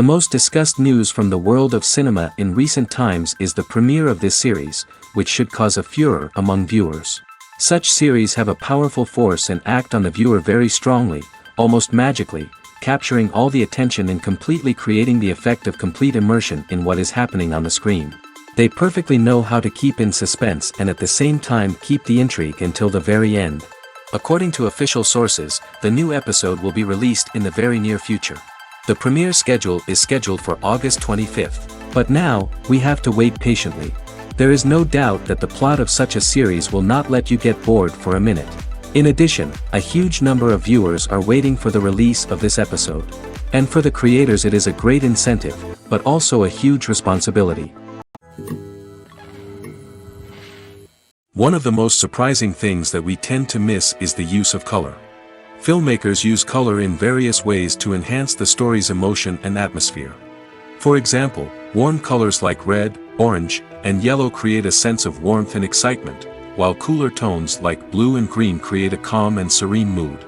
most discussed news from the world of cinema in recent times is the premiere of this series, which should cause a furor among viewers. Such series have a powerful force and act on the viewer very strongly, almost magically, capturing all the attention and completely creating the effect of complete immersion in what is happening on the screen. They perfectly know how to keep in suspense and at the same time keep the intrigue until the very end. According to official sources, the new episode will be released in the very near future. The premiere schedule is scheduled for August 25th. But now, we have to wait patiently. There is no doubt that the plot of such a series will not let you get bored for a minute. In addition, a huge number of viewers are waiting for the release of this episode. And for the creators it is a great incentive, but also a huge responsibility. One of the most surprising things that we tend to miss is the use of color. Filmmakers use color in various ways to enhance the story's emotion and atmosphere. For example, warm colors like red, orange, and yellow create a sense of warmth and excitement, while cooler tones like blue and green create a calm and serene mood.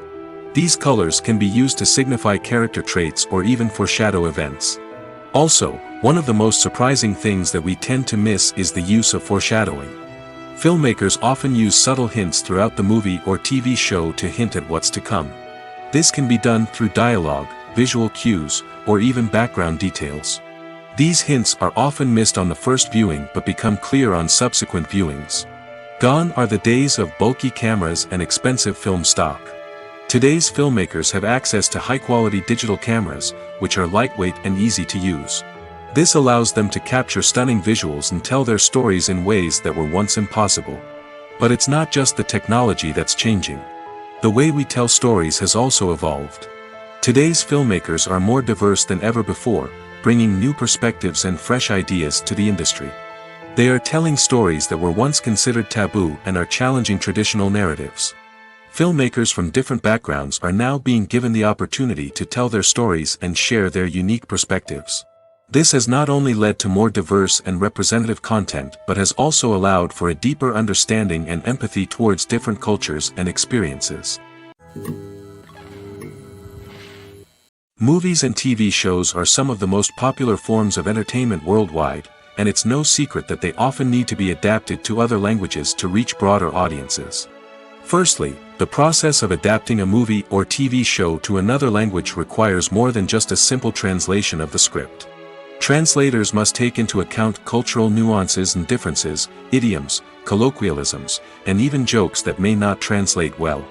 These colors can be used to signify character traits or even foreshadow events. Also, one of the most surprising things that we tend to miss is the use of foreshadowing. Filmmakers often use subtle hints throughout the movie or TV show to hint at what's to come. This can be done through dialogue, visual cues, or even background details. These hints are often missed on the first viewing but become clear on subsequent viewings. Gone are the days of bulky cameras and expensive film stock. Today's filmmakers have access to high-quality digital cameras, which are lightweight and easy to use. This allows them to capture stunning visuals and tell their stories in ways that were once impossible. But it's not just the technology that's changing. The way we tell stories has also evolved. Today's filmmakers are more diverse than ever before, bringing new perspectives and fresh ideas to the industry. They are telling stories that were once considered taboo and are challenging traditional narratives. Filmmakers from different backgrounds are now being given the opportunity to tell their stories and share their unique perspectives. This has not only led to more diverse and representative content but has also allowed for a deeper understanding and empathy towards different cultures and experiences. Movies and TV shows are some of the most popular forms of entertainment worldwide, and it's no secret that they often need to be adapted to other languages to reach broader audiences. Firstly, the process of adapting a movie or TV show to another language requires more than just a simple translation of the script. Translators must take into account cultural nuances and differences, idioms, colloquialisms, and even jokes that may not translate well.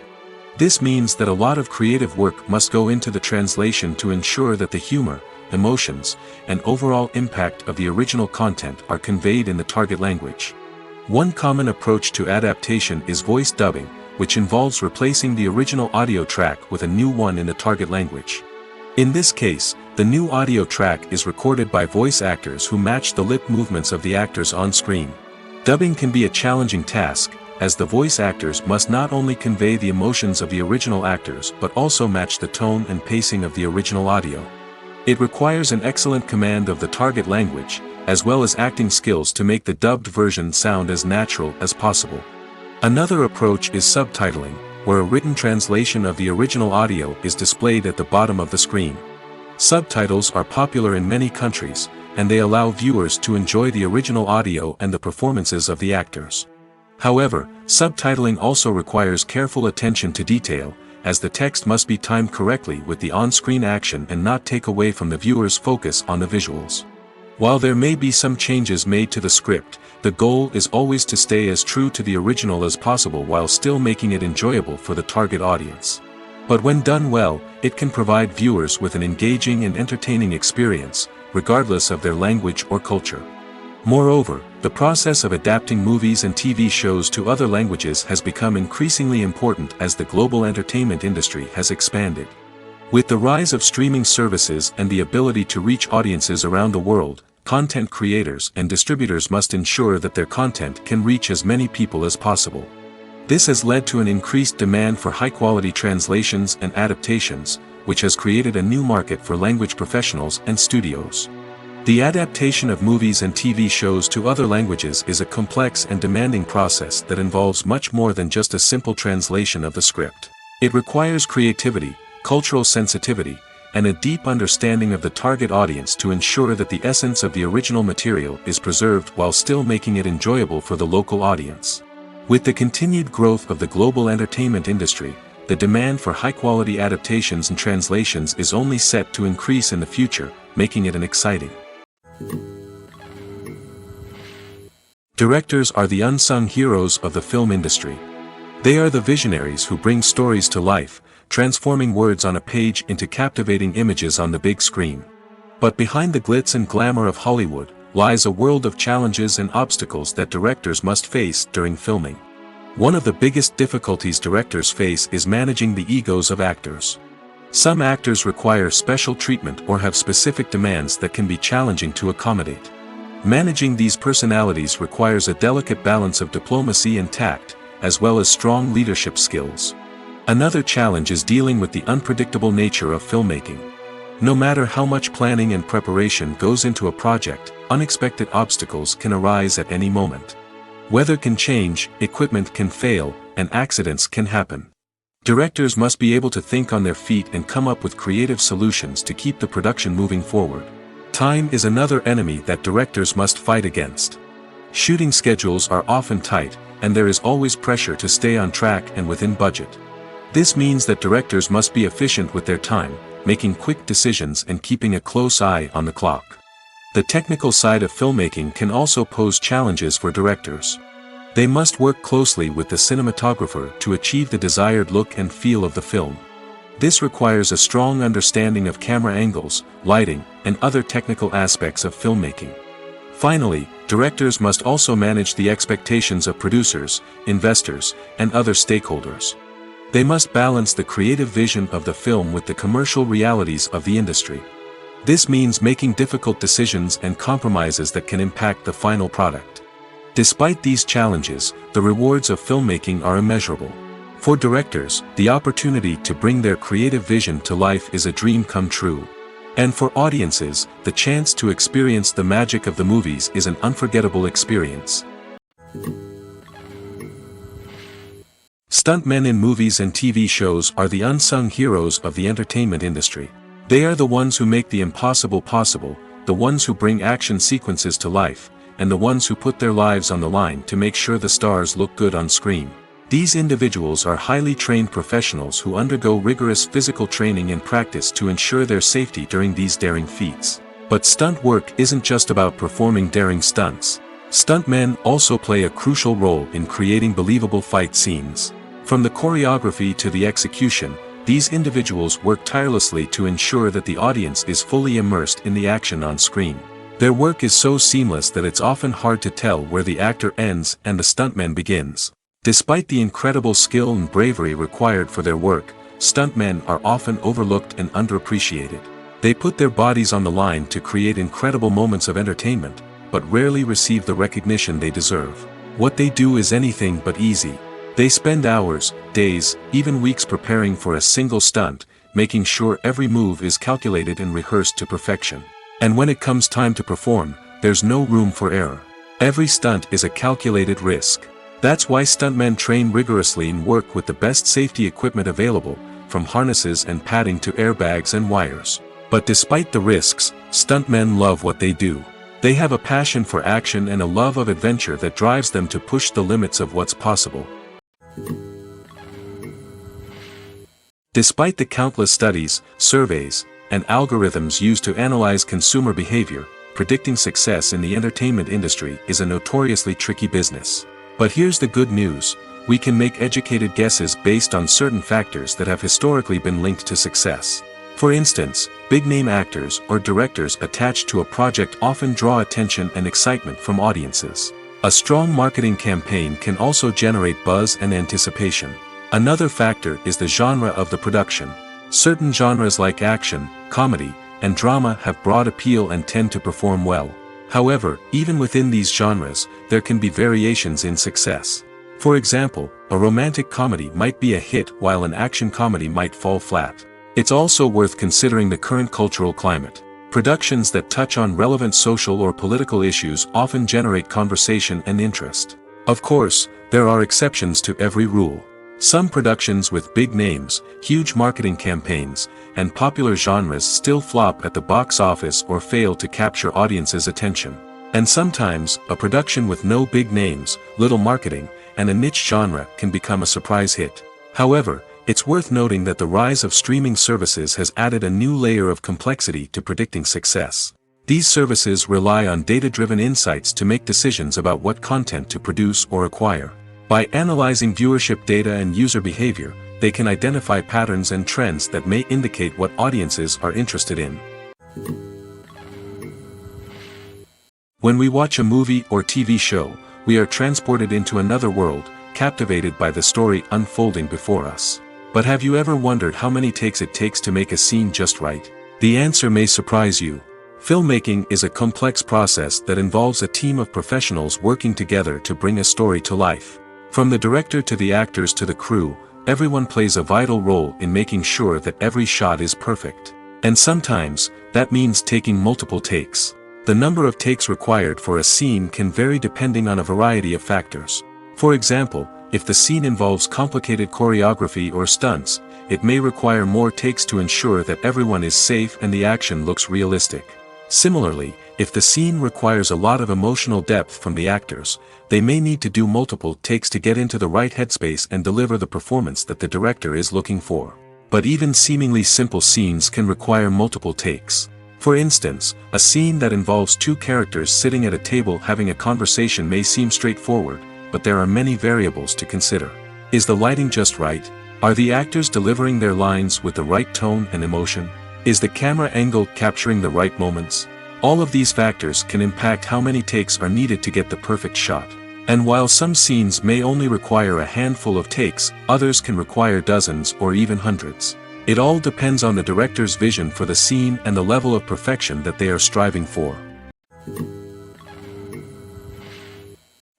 This means that a lot of creative work must go into the translation to ensure that the humor, emotions, and overall impact of the original content are conveyed in the target language. One common approach to adaptation is voice dubbing, which involves replacing the original audio track with a new one in the target language. In this case, the new audio track is recorded by voice actors who match the lip movements of the actors on screen. Dubbing can be a challenging task, as the voice actors must not only convey the emotions of the original actors but also match the tone and pacing of the original audio. It requires an excellent command of the target language, as well as acting skills to make the dubbed version sound as natural as possible. Another approach is subtitling, where a written translation of the original audio is displayed at the bottom of the screen. Subtitles are popular in many countries, and they allow viewers to enjoy the original audio and the performances of the actors. However, subtitling also requires careful attention to detail, as the text must be timed correctly with the on-screen action and not take away from the viewer's focus on the visuals. While there may be some changes made to the script, the goal is always to stay as true to the original as possible while still making it enjoyable for the target audience. But when done well, it can provide viewers with an engaging and entertaining experience, regardless of their language or culture. Moreover, the process of adapting movies and TV shows to other languages has become increasingly important as the global entertainment industry has expanded. With the rise of streaming services and the ability to reach audiences around the world, content creators and distributors must ensure that their content can reach as many people as possible. This has led to an increased demand for high-quality translations and adaptations, which has created a new market for language professionals and studios. The adaptation of movies and TV shows to other languages is a complex and demanding process that involves much more than just a simple translation of the script. It requires creativity, cultural sensitivity, and a deep understanding of the target audience to ensure that the essence of the original material is preserved while still making it enjoyable for the local audience. With the continued growth of the global entertainment industry, the demand for high-quality adaptations and translations is only set to increase in the future, making it an exciting. Directors are the unsung heroes of the film industry. They are the visionaries who bring stories to life, transforming words on a page into captivating images on the big screen. But behind the glitz and glamour of Hollywood lies a world of challenges and obstacles that directors must face during filming. One of the biggest difficulties directors face is managing the egos of actors. Some actors require special treatment or have specific demands that can be challenging to accommodate. Managing these personalities requires a delicate balance of diplomacy and tact, as well as strong leadership skills. Another challenge is dealing with the unpredictable nature of filmmaking. No matter how much planning and preparation goes into a project, unexpected obstacles can arise at any moment. Weather can change, equipment can fail, and accidents can happen. Directors must be able to think on their feet and come up with creative solutions to keep the production moving forward. Time is another enemy that directors must fight against. Shooting schedules are often tight, and there is always pressure to stay on track and within budget. This means that directors must be efficient with their time, making quick decisions and keeping a close eye on the clock. The technical side of filmmaking can also pose challenges for directors. They must work closely with the cinematographer to achieve the desired look and feel of the film. This requires a strong understanding of camera angles, lighting, and other technical aspects of filmmaking. Finally, directors must also manage the expectations of producers, investors, and other stakeholders. They must balance the creative vision of the film with the commercial realities of the industry. This means making difficult decisions and compromises that can impact the final product. Despite these challenges, the rewards of filmmaking are immeasurable. For directors, the opportunity to bring their creative vision to life is a dream come true. And for audiences, the chance to experience the magic of the movies is an unforgettable experience. Stuntmen in movies and TV shows are the unsung heroes of the entertainment industry. They are the ones who make the impossible possible, the ones who bring action sequences to life, and the ones who put their lives on the line to make sure the stars look good on screen. These individuals are highly trained professionals who undergo rigorous physical training and practice to ensure their safety during these daring feats. But stunt work isn't just about performing daring stunts. Stuntmen also play a crucial role in creating believable fight scenes. From the choreography to the execution, these individuals work tirelessly to ensure that the audience is fully immersed in the action on screen. Their work is so seamless that it's often hard to tell where the actor ends and the stuntman begins. Despite the incredible skill and bravery required for their work, stuntmen are often overlooked and underappreciated. They put their bodies on the line to create incredible moments of entertainment, but rarely receive the recognition they deserve. What they do is anything but easy. They spend hours, days, even weeks preparing for a single stunt, making sure every move is calculated and rehearsed to perfection. And when it comes time to perform, there's no room for error. Every stunt is a calculated risk. That's why stuntmen train rigorously and work with the best safety equipment available, from harnesses and padding to airbags and wires. But despite the risks, stuntmen love what they do. They have a passion for action and a love of adventure that drives them to push the limits of what's possible. Despite the countless studies, surveys, and algorithms used to analyze consumer behavior, predicting success in the entertainment industry is a notoriously tricky business. But here's the good news: we can make educated guesses based on certain factors that have historically been linked to success. For instance, big-name actors or directors attached to a project often draw attention and excitement from audiences. A strong marketing campaign can also generate buzz and anticipation. Another factor is the genre of the production. Certain genres like action, comedy, and drama have broad appeal and tend to perform well. However, even within these genres, there can be variations in success. For example, a romantic comedy might be a hit while an action comedy might fall flat. It's also worth considering the current cultural climate. Productions that touch on relevant social or political issues often generate conversation and interest. Of course, there are exceptions to every rule. Some productions with big names, huge marketing campaigns, and popular genres still flop at the box office or fail to capture audiences' attention. And sometimes, a production with no big names, little marketing, and a niche genre can become a surprise hit. However, it's worth noting that the rise of streaming services has added a new layer of complexity to predicting success. These services rely on data-driven insights to make decisions about what content to produce or acquire. By analyzing viewership data and user behavior, they can identify patterns and trends that may indicate what audiences are interested in. When we watch a movie or TV show, we are transported into another world, captivated by the story unfolding before us. But have you ever wondered how many takes it takes to make a scene just right? The answer may surprise you. Filmmaking is a complex process that involves a team of professionals working together to bring a story to life. From the director to the actors to the crew, everyone plays a vital role in making sure that every shot is perfect. And sometimes, that means taking multiple takes. The number of takes required for a scene can vary depending on a variety of factors. For example, if the scene involves complicated choreography or stunts, it may require more takes to ensure that everyone is safe and the action looks realistic. Similarly, if the scene requires a lot of emotional depth from the actors, they may need to do multiple takes to get into the right headspace and deliver the performance that the director is looking for. But even seemingly simple scenes can require multiple takes. For instance, a scene that involves two characters sitting at a table having a conversation may seem straightforward, but there are many variables to consider. Is the lighting just right? Are the actors delivering their lines with the right tone and emotion? Is the camera angle capturing the right moments? All of these factors can impact how many takes are needed to get the perfect shot. And while some scenes may only require a handful of takes, others can require dozens or even hundreds. It all depends on the director's vision for the scene and the level of perfection that they are striving for.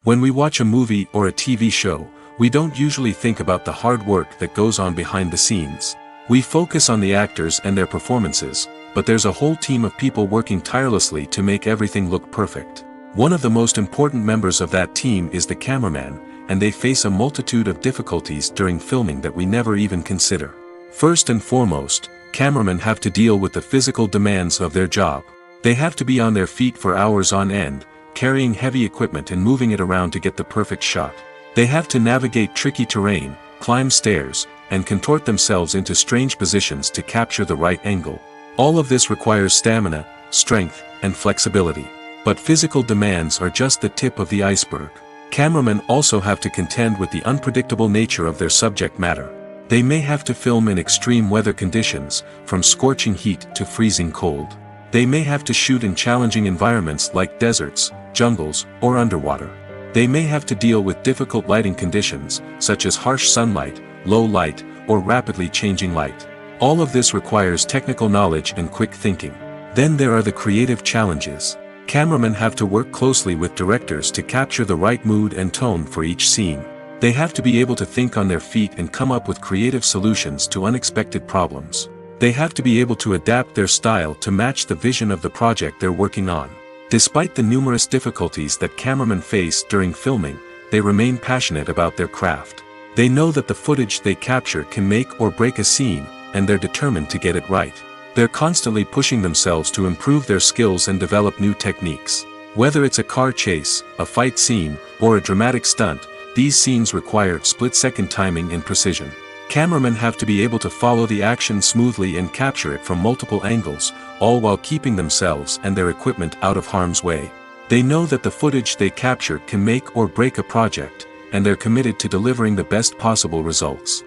When we watch a movie or a TV show, we don't usually think about the hard work that goes on behind the scenes. We focus on the actors and their performances, but there's a whole team of people working tirelessly to make everything look perfect. One of the most important members of that team is the cameraman, and they face a multitude of difficulties during filming that we never even consider. First and foremost, cameramen have to deal with the physical demands of their job. They have to be on their feet for hours on end, carrying heavy equipment and moving it around to get the perfect shot. They have to navigate tricky terrain, climb stairs, and contort themselves into strange positions to capture the right angle. All of this requires stamina, strength, and flexibility. But physical demands are just the tip of the iceberg. Cameramen also have to contend with the unpredictable nature of their subject matter. They may have to film in extreme weather conditions, from scorching heat to freezing cold. They may have to shoot in challenging environments like deserts, jungles, or underwater. They may have to deal with difficult lighting conditions, such as harsh sunlight, low light, or rapidly changing light. All of this requires technical knowledge and quick thinking. Then there are the creative challenges. Cameramen have to work closely with directors to capture the right mood and tone for each scene. They have to be able to think on their feet and come up with creative solutions to unexpected problems. They have to be able to adapt their style to match the vision of the project they're working on. Despite the numerous difficulties that cameramen face during filming, they remain passionate about their craft. They know that the footage they capture can make or break a scene, and they're determined to get it right. They're constantly pushing themselves to improve their skills and develop new techniques. Whether it's a car chase, a fight scene, or a dramatic stunt, these scenes require split-second timing and precision. Cameramen have to be able to follow the action smoothly and capture it from multiple angles, all while keeping themselves and their equipment out of harm's way. They know that the footage they capture can make or break a project, and they're committed to delivering the best possible results.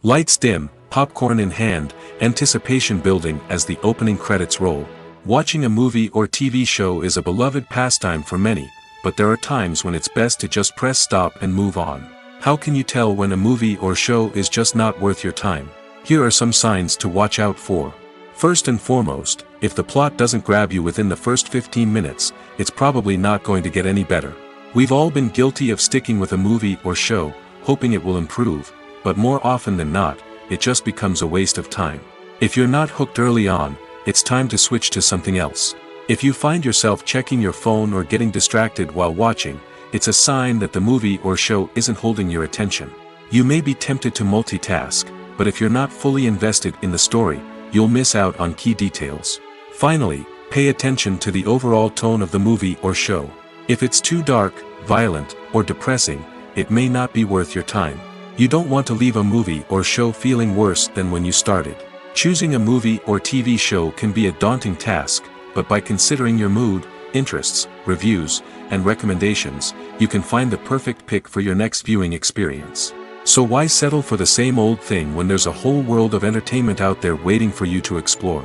Lights dim, popcorn in hand, anticipation building as the opening credits roll. Watching a movie or TV show is a beloved pastime for many, but there are times when it's best to just press stop and move on. How can you tell when a movie or show is just not worth your time? Here are some signs to watch out for. First and foremost, if the plot doesn't grab you within the first 15 minutes, it's probably not going to get any better. We've all been guilty of sticking with a movie or show, hoping it will improve, but more often than not, it just becomes a waste of time. If you're not hooked early on, it's time to switch to something else. If you find yourself checking your phone or getting distracted while watching, it's a sign that the movie or show isn't holding your attention. You may be tempted to multitask, but if you're not fully invested in the story, you'll miss out on key details. Finally, pay attention to the overall tone of the movie or show. If it's too dark, violent, or depressing, it may not be worth your time. You don't want to leave a movie or show feeling worse than when you started. Choosing a movie or TV show can be a daunting task, but by considering your mood, interests, reviews, and recommendations, you can find the perfect pick for your next viewing experience. So why settle for the same old thing when there's a whole world of entertainment out there waiting for you to explore?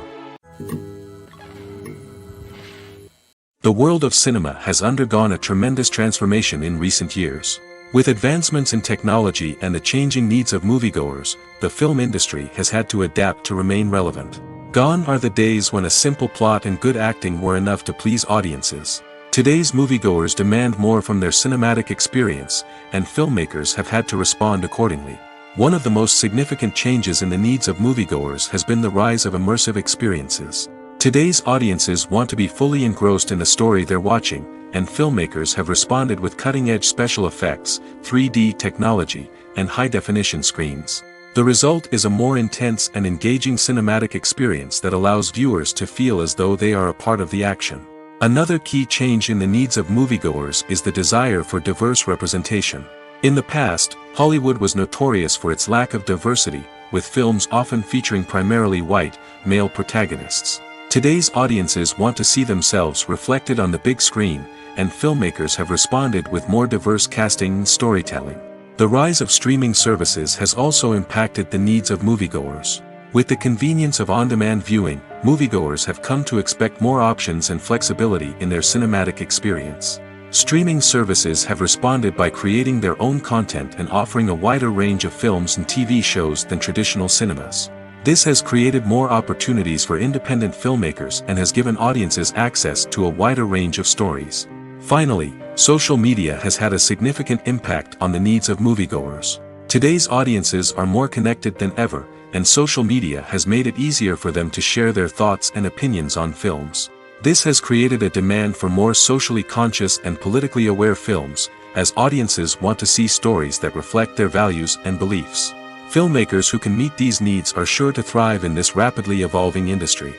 The world of cinema has undergone a tremendous transformation in recent years. With advancements in technology and the changing needs of moviegoers, the film industry has had to adapt to remain relevant. Gone are the days when a simple plot and good acting were enough to please audiences. Today's moviegoers demand more from their cinematic experience, and filmmakers have had to respond accordingly. One of the most significant changes in the needs of moviegoers has been the rise of immersive experiences. Today's audiences want to be fully engrossed in the story they're watching, and filmmakers have responded with cutting-edge special effects, 3D technology, and high-definition screens. The result is a more intense and engaging cinematic experience that allows viewers to feel as though they are a part of the action. Another key change in the needs of moviegoers is the desire for diverse representation. In the past, Hollywood was notorious for its lack of diversity, with films often featuring primarily white, male protagonists. Today's audiences want to see themselves reflected on the big screen, and filmmakers have responded with more diverse casting and storytelling. The rise of streaming services has also impacted the needs of moviegoers. With the convenience of on-demand viewing, moviegoers have come to expect more options and flexibility in their cinematic experience. Streaming services have responded by creating their own content and offering a wider range of films and TV shows than traditional cinemas. This has created more opportunities for independent filmmakers and has given audiences access to a wider range of stories. Finally, social media has had a significant impact on the needs of moviegoers. Today's audiences are more connected than ever, and social media has made it easier for them to share their thoughts and opinions on films. This has created a demand for more socially conscious and politically aware films, as audiences want to see stories that reflect their values and beliefs. Filmmakers who can meet these needs are sure to thrive in this rapidly evolving industry.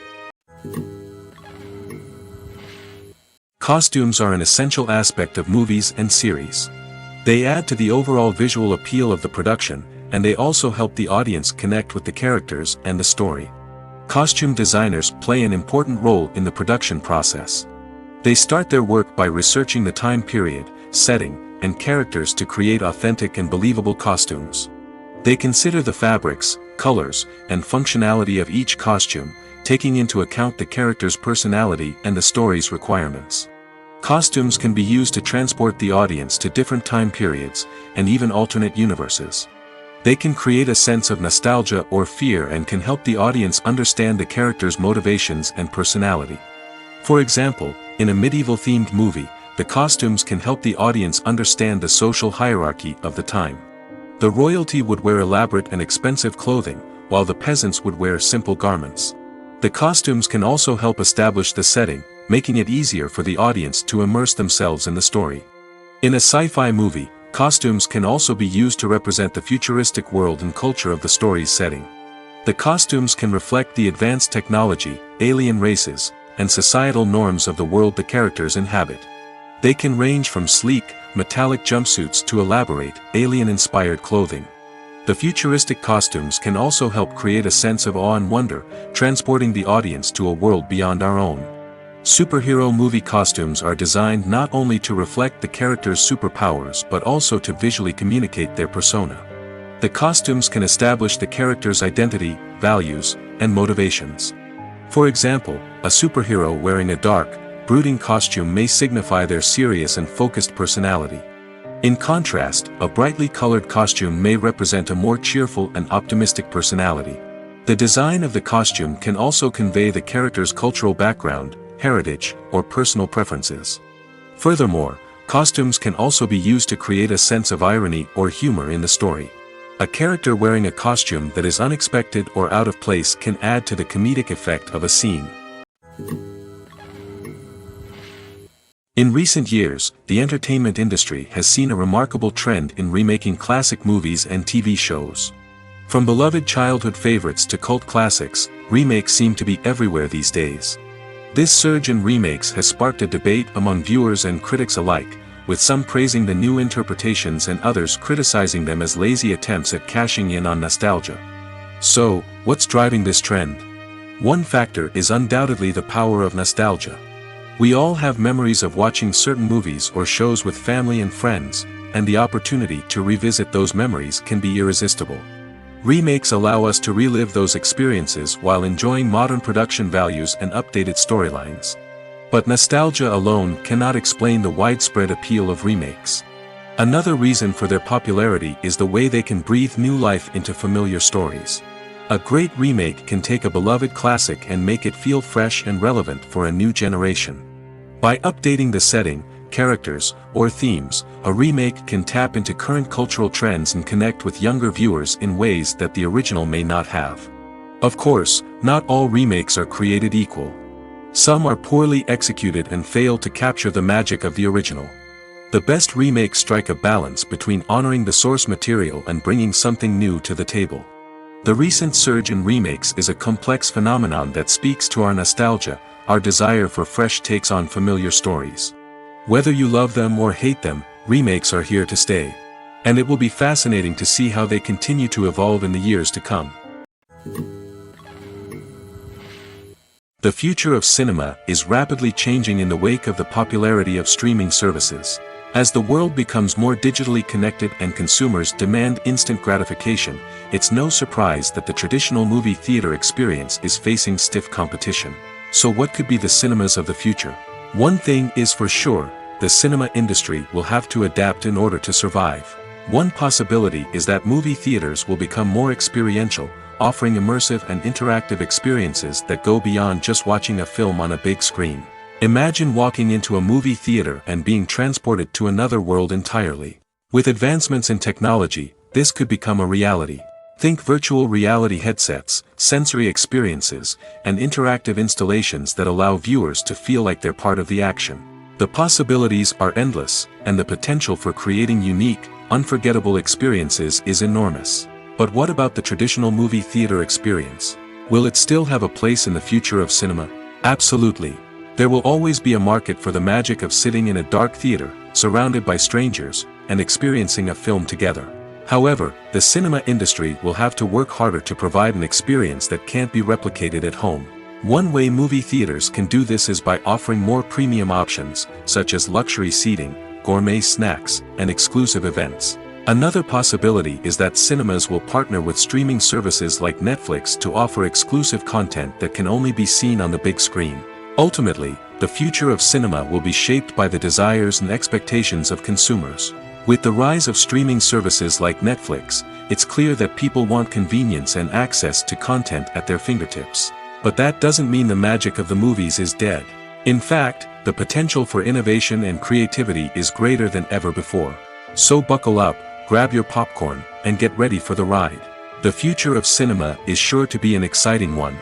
Costumes are an essential aspect of movies and series. They add to the overall visual appeal of the production, and they also help the audience connect with the characters and the story. Costume designers play an important role in the production process. They start their work by researching the time period, setting, and characters to create authentic and believable costumes. They consider the fabrics, colors, and functionality of each costume, taking into account the character's personality and the story's requirements. Costumes can be used to transport the audience to different time periods, and even alternate universes. They can create a sense of nostalgia or fear and can help the audience understand the character's motivations and personality. For example, in a medieval-themed movie, the costumes can help the audience understand the social hierarchy of the time. The royalty would wear elaborate and expensive clothing, while the peasants would wear simple garments. The costumes can also help establish the setting, making it easier for the audience to immerse themselves in the story. In a sci-fi movie, costumes can also be used to represent the futuristic world and culture of the story's setting. The costumes can reflect the advanced technology, alien races, and societal norms of the world the characters inhabit. They can range from sleek, metallic jumpsuits to elaborate, alien-inspired clothing. The futuristic costumes can also help create a sense of awe and wonder, transporting the audience to a world beyond our own. Superhero movie costumes are designed not only to reflect the character's superpowers but also to visually communicate their persona. The costumes can establish the character's identity, values, and motivations. For example, a superhero wearing a dark, brooding costume may signify their serious and focused personality. In contrast, a brightly colored costume may represent a more cheerful and optimistic personality. The design of the costume can also convey the character's cultural background, heritage, or personal preferences. Furthermore, costumes can also be used to create a sense of irony or humor in the story. A character wearing a costume that is unexpected or out of place can add to the comedic effect of a scene. In recent years, the entertainment industry has seen a remarkable trend in remaking classic movies and TV shows. From beloved childhood favorites to cult classics, remakes seem to be everywhere these days. This surge in remakes has sparked a debate among viewers and critics alike, with some praising the new interpretations and others criticizing them as lazy attempts at cashing in on nostalgia. So, what's driving this trend? One factor is undoubtedly the power of nostalgia. We all have memories of watching certain movies or shows with family and friends, and the opportunity to revisit those memories can be irresistible. Remakes allow us to relive those experiences while enjoying modern production values and updated storylines. But nostalgia alone cannot explain the widespread appeal of remakes. Another reason for their popularity is the way they can breathe new life into familiar stories. A great remake can take a beloved classic and make it feel fresh and relevant for a new generation. By updating the setting, characters, or themes, a remake can tap into current cultural trends and connect with younger viewers in ways that the original may not have. Of course, not all remakes are created equal. Some are poorly executed and fail to capture the magic of the original. The best remakes strike a balance between honoring the source material and bringing something new to the table. The recent surge in remakes is a complex phenomenon that speaks to our nostalgia, our desire for fresh takes on familiar stories. Whether you love them or hate them, remakes are here to stay. And it will be fascinating to see how they continue to evolve in the years to come. The future of cinema is rapidly changing in the wake of the popularity of streaming services. As the world becomes more digitally connected and consumers demand instant gratification, it's no surprise that the traditional movie theater experience is facing stiff competition. So what could be the cinemas of the future? One thing is for sure, the cinema industry will have to adapt in order to survive. One possibility is that movie theaters will become more experiential, offering immersive and interactive experiences that go beyond just watching a film on a big screen. Imagine walking into a movie theater and being transported to another world entirely. With advancements in technology, this could become a reality. Think virtual reality headsets, sensory experiences, and interactive installations that allow viewers to feel like they're part of the action. The possibilities are endless, and the potential for creating unique, unforgettable experiences is enormous. But what about the traditional movie theater experience? Will it still have a place in the future of cinema? Absolutely. There will always be a market for the magic of sitting in a dark theater, surrounded by strangers, and experiencing a film together. However, the cinema industry will have to work harder to provide an experience that can't be replicated at home. One way movie theaters can do this is by offering more premium options, such as luxury seating, gourmet snacks, and exclusive events. Another possibility is that cinemas will partner with streaming services like Netflix to offer exclusive content that can only be seen on the big screen. Ultimately, the future of cinema will be shaped by the desires and expectations of consumers. With the rise of streaming services like Netflix, it's clear that people want convenience and access to content at their fingertips. But that doesn't mean the magic of the movies is dead. In fact, the potential for innovation and creativity is greater than ever before. So buckle up, grab your popcorn, and get ready for the ride. The future of cinema is sure to be an exciting one.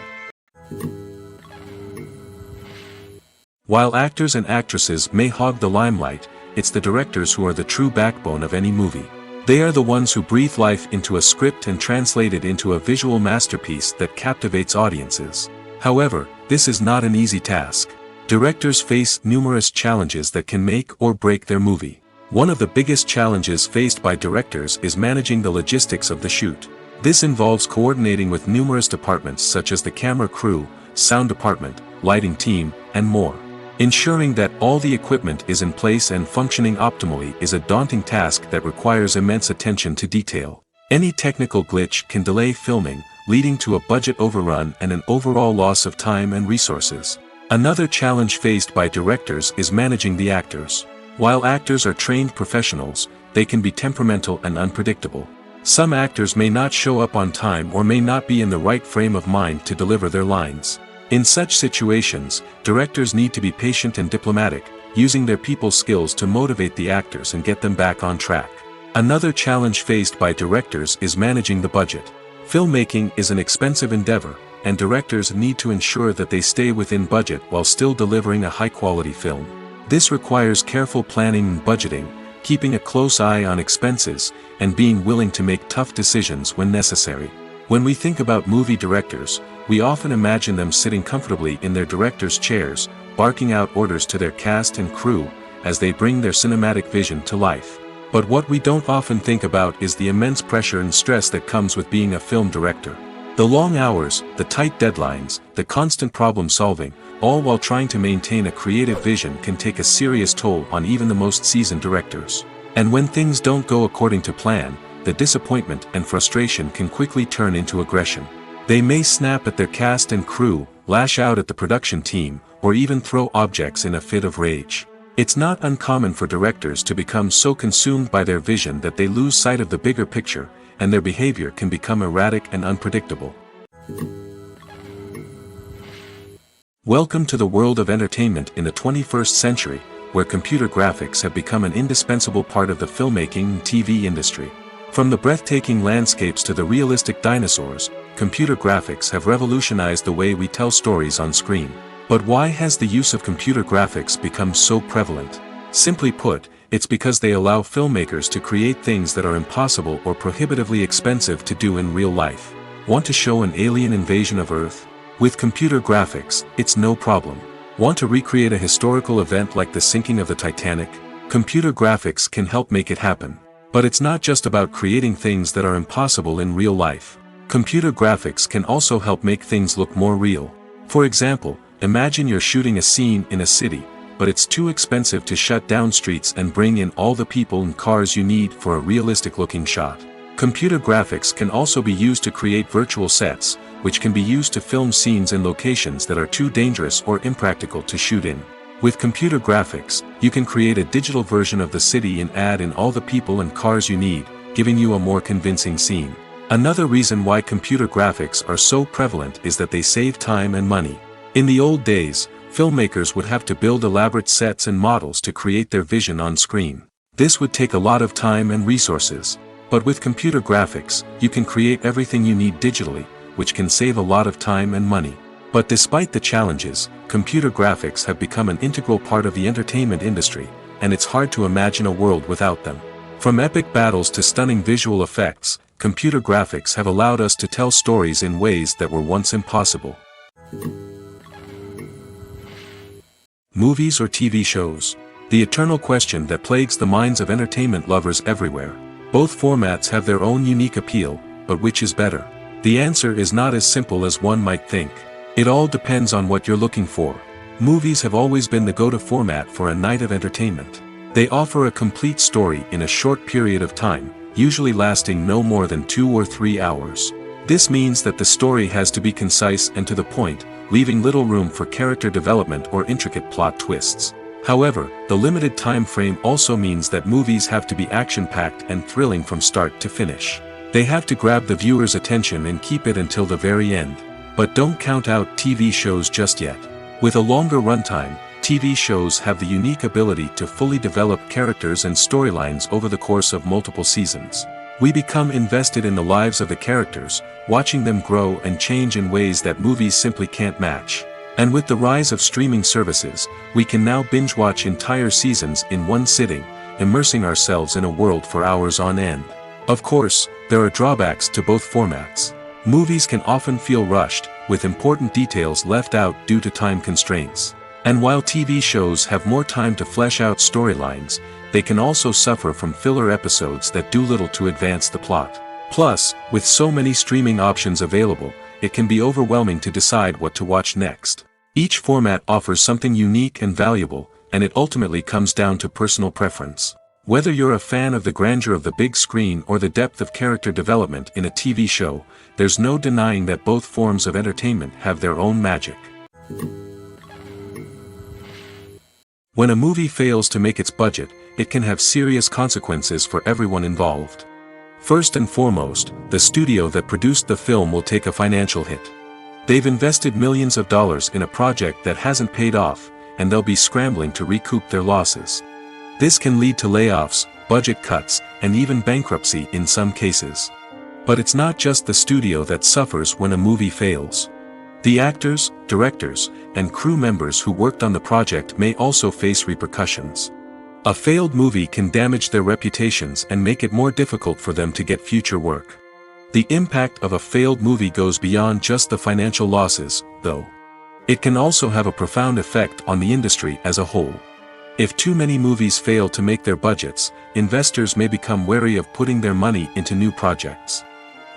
While actors and actresses may hog the limelight, it's the directors who are the true backbone of any movie. They are the ones who breathe life into a script and translate it into a visual masterpiece that captivates audiences. However, this is not an easy task. Directors face numerous challenges that can make or break their movie. One of the biggest challenges faced by directors is managing the logistics of the shoot. This involves coordinating with numerous departments such as the camera crew, sound department, lighting team, and more. Ensuring that all the equipment is in place and functioning optimally is a daunting task that requires immense attention to detail. Any technical glitch can delay filming, leading to a budget overrun and an overall loss of time and resources. Another challenge faced by directors is managing the actors. While actors are trained professionals, they can be temperamental and unpredictable. Some actors may not show up on time or may not be in the right frame of mind to deliver their lines. In such situations, directors need to be patient and diplomatic, using their people skills to motivate the actors and get them back on track. Another challenge faced by directors is managing the budget. Filmmaking is an expensive endeavor, and directors need to ensure that they stay within budget while still delivering a high-quality film. This requires careful planning and budgeting, keeping a close eye on expenses, and being willing to make tough decisions when necessary. When we think about movie directors, we often imagine them sitting comfortably in their director's chairs, barking out orders to their cast and crew, as they bring their cinematic vision to life. But what we don't often think about is the immense pressure and stress that comes with being a film director. The long hours, the tight deadlines, the constant problem solving, all while trying to maintain a creative vision can take a serious toll on even the most seasoned directors. And when things don't go according to plan, the disappointment and frustration can quickly turn into aggression. They may snap at their cast and crew, lash out at the production team, or even throw objects in a fit of rage. It's not uncommon for directors to become so consumed by their vision that they lose sight of the bigger picture, and their behavior can become erratic and unpredictable. Welcome to the world of entertainment in the 21st century, where computer graphics have become an indispensable part of the filmmaking and TV industry. From the breathtaking landscapes to the realistic dinosaurs, computer graphics have revolutionized the way we tell stories on screen. But why has the use of computer graphics become so prevalent? Simply put, it's because they allow filmmakers to create things that are impossible or prohibitively expensive to do in real life. Want to show an alien invasion of Earth? With computer graphics, it's no problem. Want to recreate a historical event like the sinking of the Titanic? Computer graphics can help make it happen. But it's not just about creating things that are impossible in real life. Computer graphics can also help make things look more real. For example, imagine you're shooting a scene in a city, but it's too expensive to shut down streets and bring in all the people and cars you need for a realistic-looking shot. Computer graphics can also be used to create virtual sets, which can be used to film scenes in locations that are too dangerous or impractical to shoot in. With computer graphics, you can create a digital version of the city and add in all the people and cars you need, giving you a more convincing scene. Another reason why computer graphics are so prevalent is that they save time and money. In the old days, filmmakers would have to build elaborate sets and models to create their vision on screen. This would take a lot of time and resources. But with computer graphics, you can create everything you need digitally, which can save a lot of time and money. But despite the challenges, computer graphics have become an integral part of the entertainment industry, and it's hard to imagine a world without them. From epic battles to stunning visual effects, computer graphics have allowed us to tell stories in ways that were once impossible. Movies or TV shows? The eternal question that plagues the minds of entertainment lovers everywhere. Both formats have their own unique appeal, but which is better? The answer is not as simple as one might think. It all depends on what you're looking for. Movies have always been the go-to format for a night of entertainment. They offer a complete story in a short period of time, usually lasting no more than 2 or 3 hours. This means that the story has to be concise and to the point, leaving little room for character development or intricate plot twists. However, the limited time frame also means that movies have to be action-packed and thrilling from start to finish. They have to grab the viewer's attention and keep it until the very end. But don't count out TV shows just yet. With a longer runtime, TV shows have the unique ability to fully develop characters and storylines over the course of multiple seasons. We become invested in the lives of the characters, watching them grow and change in ways that movies simply can't match. And with the rise of streaming services, we can now binge-watch entire seasons in one sitting, immersing ourselves in a world for hours on end. Of course, there are drawbacks to both formats. Movies can often feel rushed, with important details left out due to time constraints. And while TV shows have more time to flesh out storylines, they can also suffer from filler episodes that do little to advance the plot. Plus, with so many streaming options available, it can be overwhelming to decide what to watch next. Each format offers something unique and valuable, and it ultimately comes down to personal preference. Whether you're a fan of the grandeur of the big screen or the depth of character development in a TV show, there's no denying that both forms of entertainment have their own magic. When a movie fails to make its budget, it can have serious consequences for everyone involved. First and foremost, the studio that produced the film will take a financial hit. They've invested millions of dollars in a project that hasn't paid off, and they'll be scrambling to recoup their losses. This can lead to layoffs, budget cuts, and even bankruptcy in some cases. But it's not just the studio that suffers when a movie fails. The actors, directors, and crew members who worked on the project may also face repercussions. A failed movie can damage their reputations and make it more difficult for them to get future work. The impact of a failed movie goes beyond just the financial losses, though. It can also have a profound effect on the industry as a whole. If too many movies fail to make their budgets, investors may become wary of putting their money into new projects.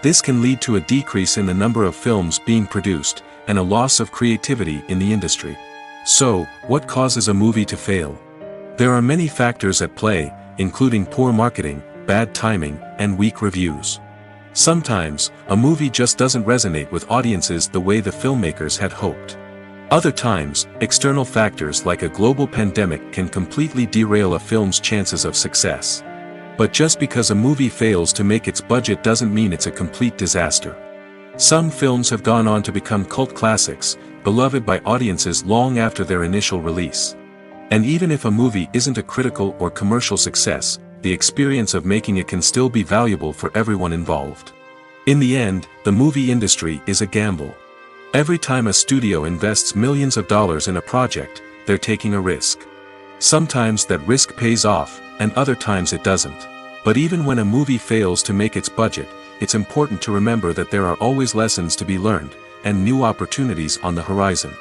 This can lead to a decrease in the number of films being produced, and a loss of creativity in the industry. So, what causes a movie to fail? There are many factors at play, including poor marketing, bad timing, and weak reviews. Sometimes, a movie just doesn't resonate with audiences the way the filmmakers had hoped. Other times, external factors like a global pandemic can completely derail a film's chances of success. But just because a movie fails to make its budget doesn't mean it's a complete disaster. Some films have gone on to become cult classics, beloved by audiences long after their initial release. And even if a movie isn't a critical or commercial success, the experience of making it can still be valuable for everyone involved. In the end, the movie industry is a gamble. Every time a studio invests millions of dollars in a project, they're taking a risk. Sometimes that risk pays off, and other times it doesn't. But even when a movie fails to make its budget, it's important to remember that there are always lessons to be learned, and new opportunities on the horizon.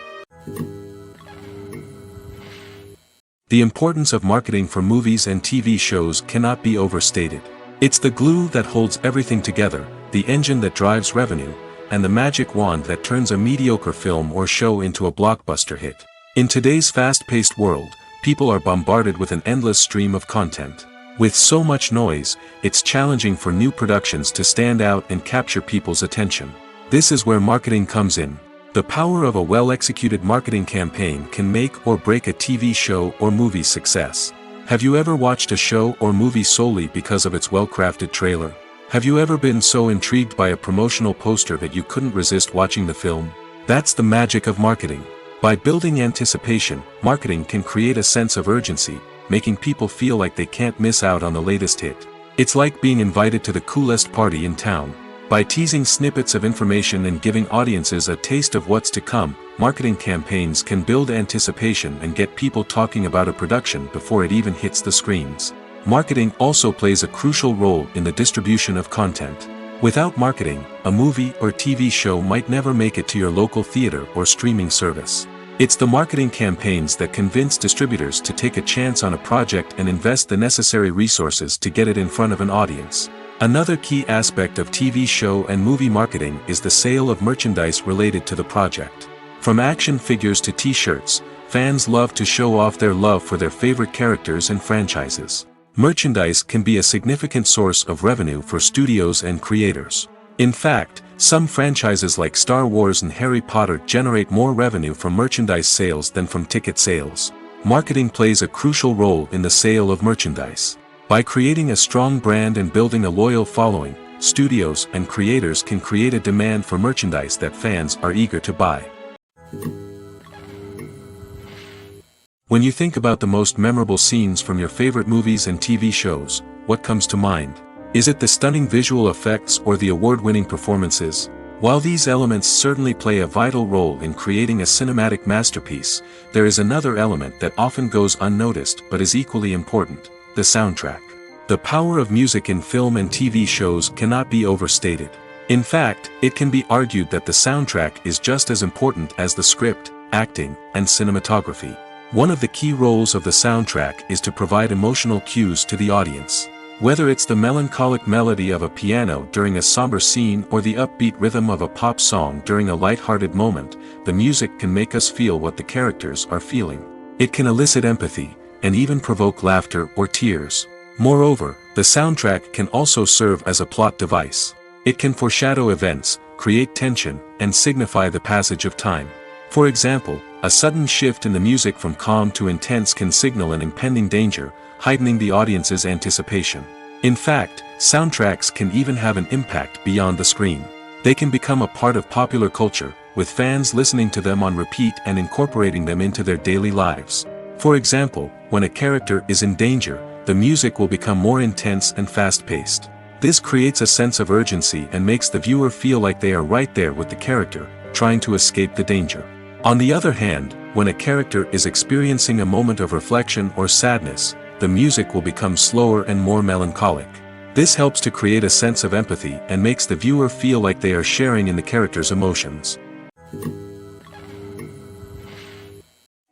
The importance of marketing for movies and TV shows cannot be overstated. It's the glue that holds everything together, the engine that drives revenue, and the magic wand that turns a mediocre film or show into a blockbuster hit. In today's fast-paced world, people are bombarded with an endless stream of content. With so much noise, it's challenging for new productions to stand out and capture people's attention. This is where marketing comes in. The power of a well-executed marketing campaign can make or break a TV show or movie's success. Have you ever watched a show or movie solely because of its well-crafted trailer? Have you ever been so intrigued by a promotional poster that you couldn't resist watching the film? That's the magic of marketing. By building anticipation, marketing can create a sense of urgency, making people feel like they can't miss out on the latest hit. It's like being invited to the coolest party in town. By teasing snippets of information and giving audiences a taste of what's to come, marketing campaigns can build anticipation and get people talking about a production before it even hits the screens. Marketing also plays a crucial role in the distribution of content. Without marketing, a movie or TV show might never make it to your local theater or streaming service. It's the marketing campaigns that convince distributors to take a chance on a project and invest the necessary resources to get it in front of an audience. Another key aspect of TV show and movie marketing is the sale of merchandise related to the project. From action figures to t-shirts, fans love to show off their love for their favorite characters and franchises. Merchandise can be a significant source of revenue for studios and creators. In fact, some franchises like Star Wars and Harry Potter generate more revenue from merchandise sales than from ticket sales. Marketing plays a crucial role in the sale of merchandise. By creating a strong brand and building a loyal following, studios and creators can create a demand for merchandise that fans are eager to buy. When you think about the most memorable scenes from your favorite movies and TV shows, what comes to mind? Is it the stunning visual effects or the award-winning performances? While these elements certainly play a vital role in creating a cinematic masterpiece, there is another element that often goes unnoticed but is equally important: the soundtrack. The power of music in film and TV shows cannot be overstated. In fact, it can be argued that the soundtrack is just as important as the script, acting, and cinematography. One of the key roles of the soundtrack is to provide emotional cues to the audience. Whether it's the melancholic melody of a piano during a somber scene or the upbeat rhythm of a pop song during a light-hearted moment, the music can make us feel what the characters are feeling. It can elicit empathy, and even provoke laughter or tears. Moreover, the soundtrack can also serve as a plot device. It can foreshadow events, create tension, and signify the passage of time. For example, a sudden shift in the music from calm to intense can signal an impending danger, heightening the audience's anticipation. In fact, soundtracks can even have an impact beyond the screen. They can become a part of popular culture, with fans listening to them on repeat and incorporating them into their daily lives. For example, when a character is in danger, the music will become more intense and fast-paced. This creates a sense of urgency and makes the viewer feel like they are right there with the character, trying to escape the danger. On the other hand, when a character is experiencing a moment of reflection or sadness, the music will become slower and more melancholic. This helps to create a sense of empathy and makes the viewer feel like they are sharing in the character's emotions.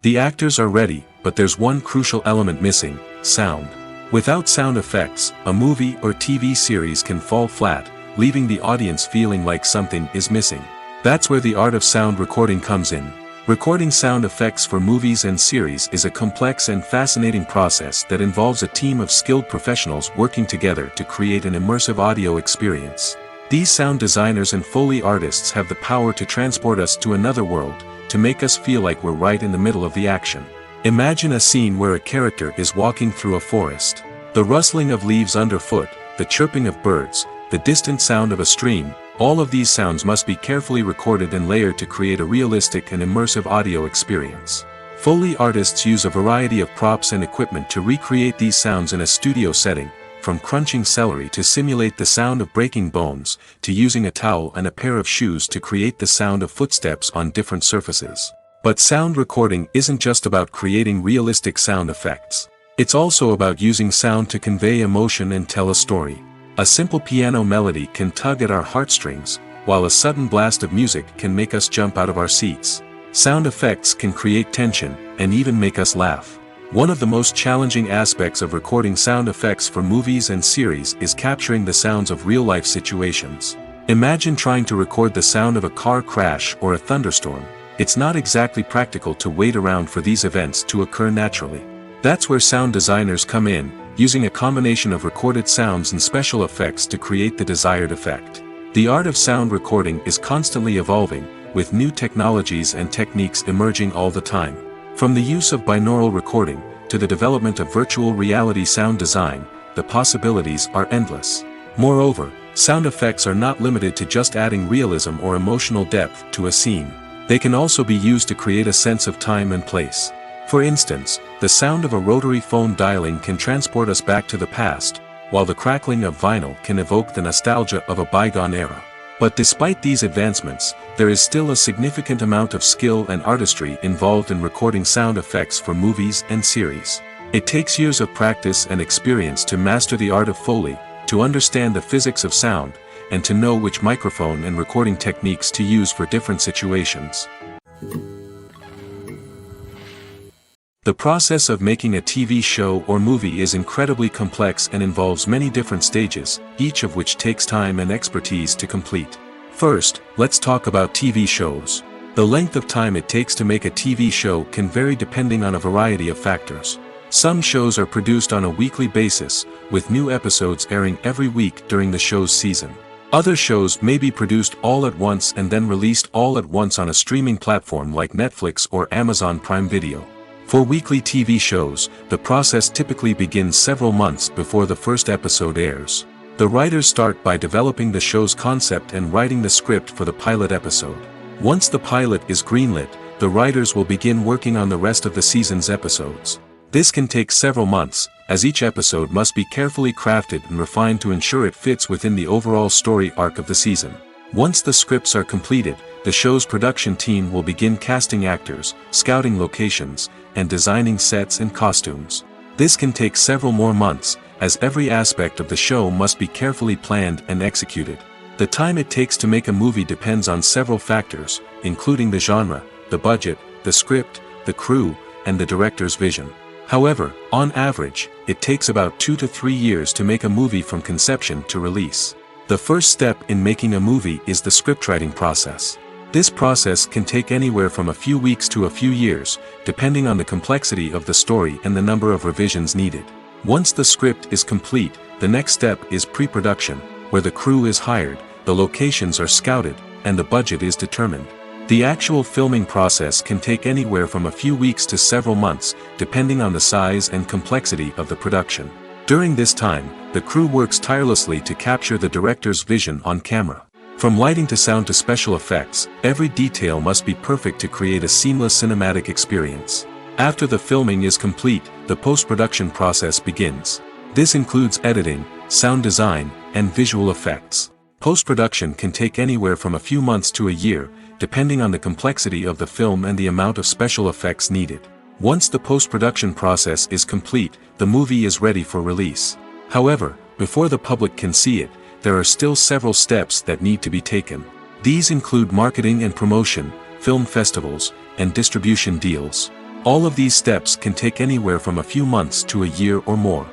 The actors are ready, but there's one crucial element missing: sound. Without sound effects, a movie or TV series can fall flat, leaving the audience feeling like something is missing. That's where the art of sound recording comes in. Recording sound effects for movies and series is a complex and fascinating process that involves a team of skilled professionals working together to create an immersive audio experience. These sound designers and Foley artists have the power to transport us to another world, to make us feel like we're right in the middle of the action. Imagine a scene where a character is walking through a forest. The rustling of leaves underfoot, the chirping of birds, the distant sound of a stream, all of these sounds must be carefully recorded and layered to create a realistic and immersive audio experience. Foley artists use a variety of props and equipment to recreate these sounds in a studio setting, from crunching celery to simulate the sound of breaking bones, to using a towel and a pair of shoes to create the sound of footsteps on different surfaces. But sound recording isn't just about creating realistic sound effects. It's also about using sound to convey emotion and tell a story. A simple piano melody can tug at our heartstrings, while a sudden blast of music can make us jump out of our seats. Sound effects can create tension, and even make us laugh. One of the most challenging aspects of recording sound effects for movies and series is capturing the sounds of real-life situations. Imagine trying to record the sound of a car crash or a thunderstorm. It's not exactly practical to wait around for these events to occur naturally. That's where sound designers come in, using a combination of recorded sounds and special effects to create the desired effect. The art of sound recording is constantly evolving, with new technologies and techniques emerging all the time. From the use of binaural recording, to the development of virtual reality sound design, the possibilities are endless. Moreover, sound effects are not limited to just adding realism or emotional depth to a scene. They can also be used to create a sense of time and place. For instance, the sound of a rotary phone dialing can transport us back to the past, while the crackling of vinyl can evoke the nostalgia of a bygone era. But despite these advancements, there is still a significant amount of skill and artistry involved in recording sound effects for movies and series. It takes years of practice and experience to master the art of Foley, to understand the physics of sound, and to know which microphone and recording techniques to use for different situations. The process of making a TV show or movie is incredibly complex and involves many different stages, each of which takes time and expertise to complete. First, let's talk about TV shows. The length of time it takes to make a TV show can vary depending on a variety of factors. Some shows are produced on a weekly basis, with new episodes airing every week during the show's season. Other shows may be produced all at once and then released all at once on a streaming platform like Netflix or Amazon Prime Video. For weekly TV shows, the process typically begins several months before the first episode airs. The writers start by developing the show's concept and writing the script for the pilot episode. Once the pilot is greenlit, the writers will begin working on the rest of the season's episodes. This can take several months, as each episode must be carefully crafted and refined to ensure it fits within the overall story arc of the season. Once the scripts are completed, the show's production team will begin casting actors, scouting locations, and designing sets and costumes. This can take several more months, as every aspect of the show must be carefully planned and executed. The time it takes to make a movie depends on several factors, including the genre, the budget, the script, the crew, and the director's vision. However, on average, it takes about 2 to 3 years to make a movie from conception to release. The first step in making a movie is the scriptwriting process. This process can take anywhere from a few weeks to a few years, depending on the complexity of the story and the number of revisions needed. Once the script is complete, the next step is pre-production, where the crew is hired, the locations are scouted, and the budget is determined. The actual filming process can take anywhere from a few weeks to several months, depending on the size and complexity of the production. During this time, the crew works tirelessly to capture the director's vision on camera. From lighting to sound to special effects, every detail must be perfect to create a seamless cinematic experience. After the filming is complete, the post-production process begins. This includes editing, sound design, and visual effects. Post-production can take anywhere from a few months to a year, depending on the complexity of the film and the amount of special effects needed. Once the post-production process is complete, the movie is ready for release. However, before the public can see it, there are still several steps that need to be taken. These include marketing and promotion, film festivals, and distribution deals. All of these steps can take anywhere from a few months to a year or more.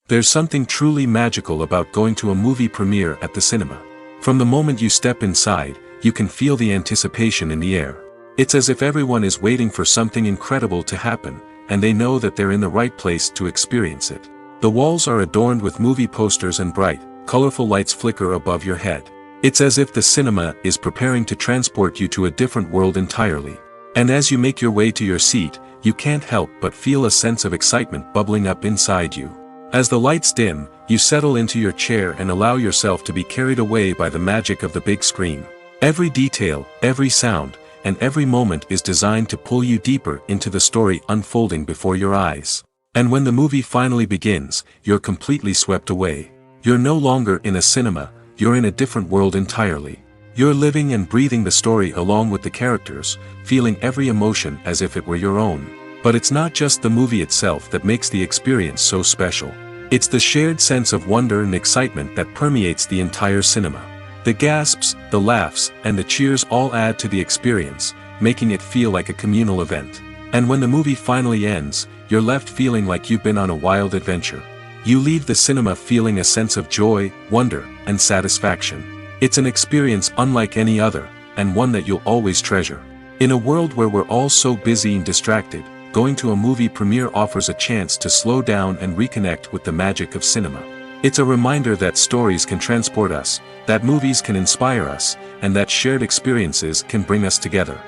There's something truly magical about going to a movie premiere at the cinema. From the moment you step inside, you can feel the anticipation in the air. It's as if everyone is waiting for something incredible to happen, and they know that they're in the right place to experience it. The walls are adorned with movie posters and bright, colorful lights flicker above your head. It's as if the cinema is preparing to transport you to a different world entirely. And as you make your way to your seat, you can't help but feel a sense of excitement bubbling up inside you. As the lights dim, you settle into your chair and allow yourself to be carried away by the magic of the big screen. Every detail, every sound, and every moment is designed to pull you deeper into the story unfolding before your eyes. And when the movie finally begins, you're completely swept away. You're no longer in a cinema, you're in a different world entirely. You're living and breathing the story along with the characters, feeling every emotion as if it were your own. But it's not just the movie itself that makes the experience so special. It's the shared sense of wonder and excitement that permeates the entire cinema. The gasps, the laughs, and the cheers all add to the experience, making it feel like a communal event. And when the movie finally ends, you're left feeling like you've been on a wild adventure. You leave the cinema feeling a sense of joy, wonder, and satisfaction. It's an experience unlike any other, and one that you'll always treasure. In a world where we're all so busy and distracted, going to a movie premiere offers a chance to slow down and reconnect with the magic of cinema. It's a reminder that stories can transport us, that movies can inspire us, and that shared experiences can bring us together.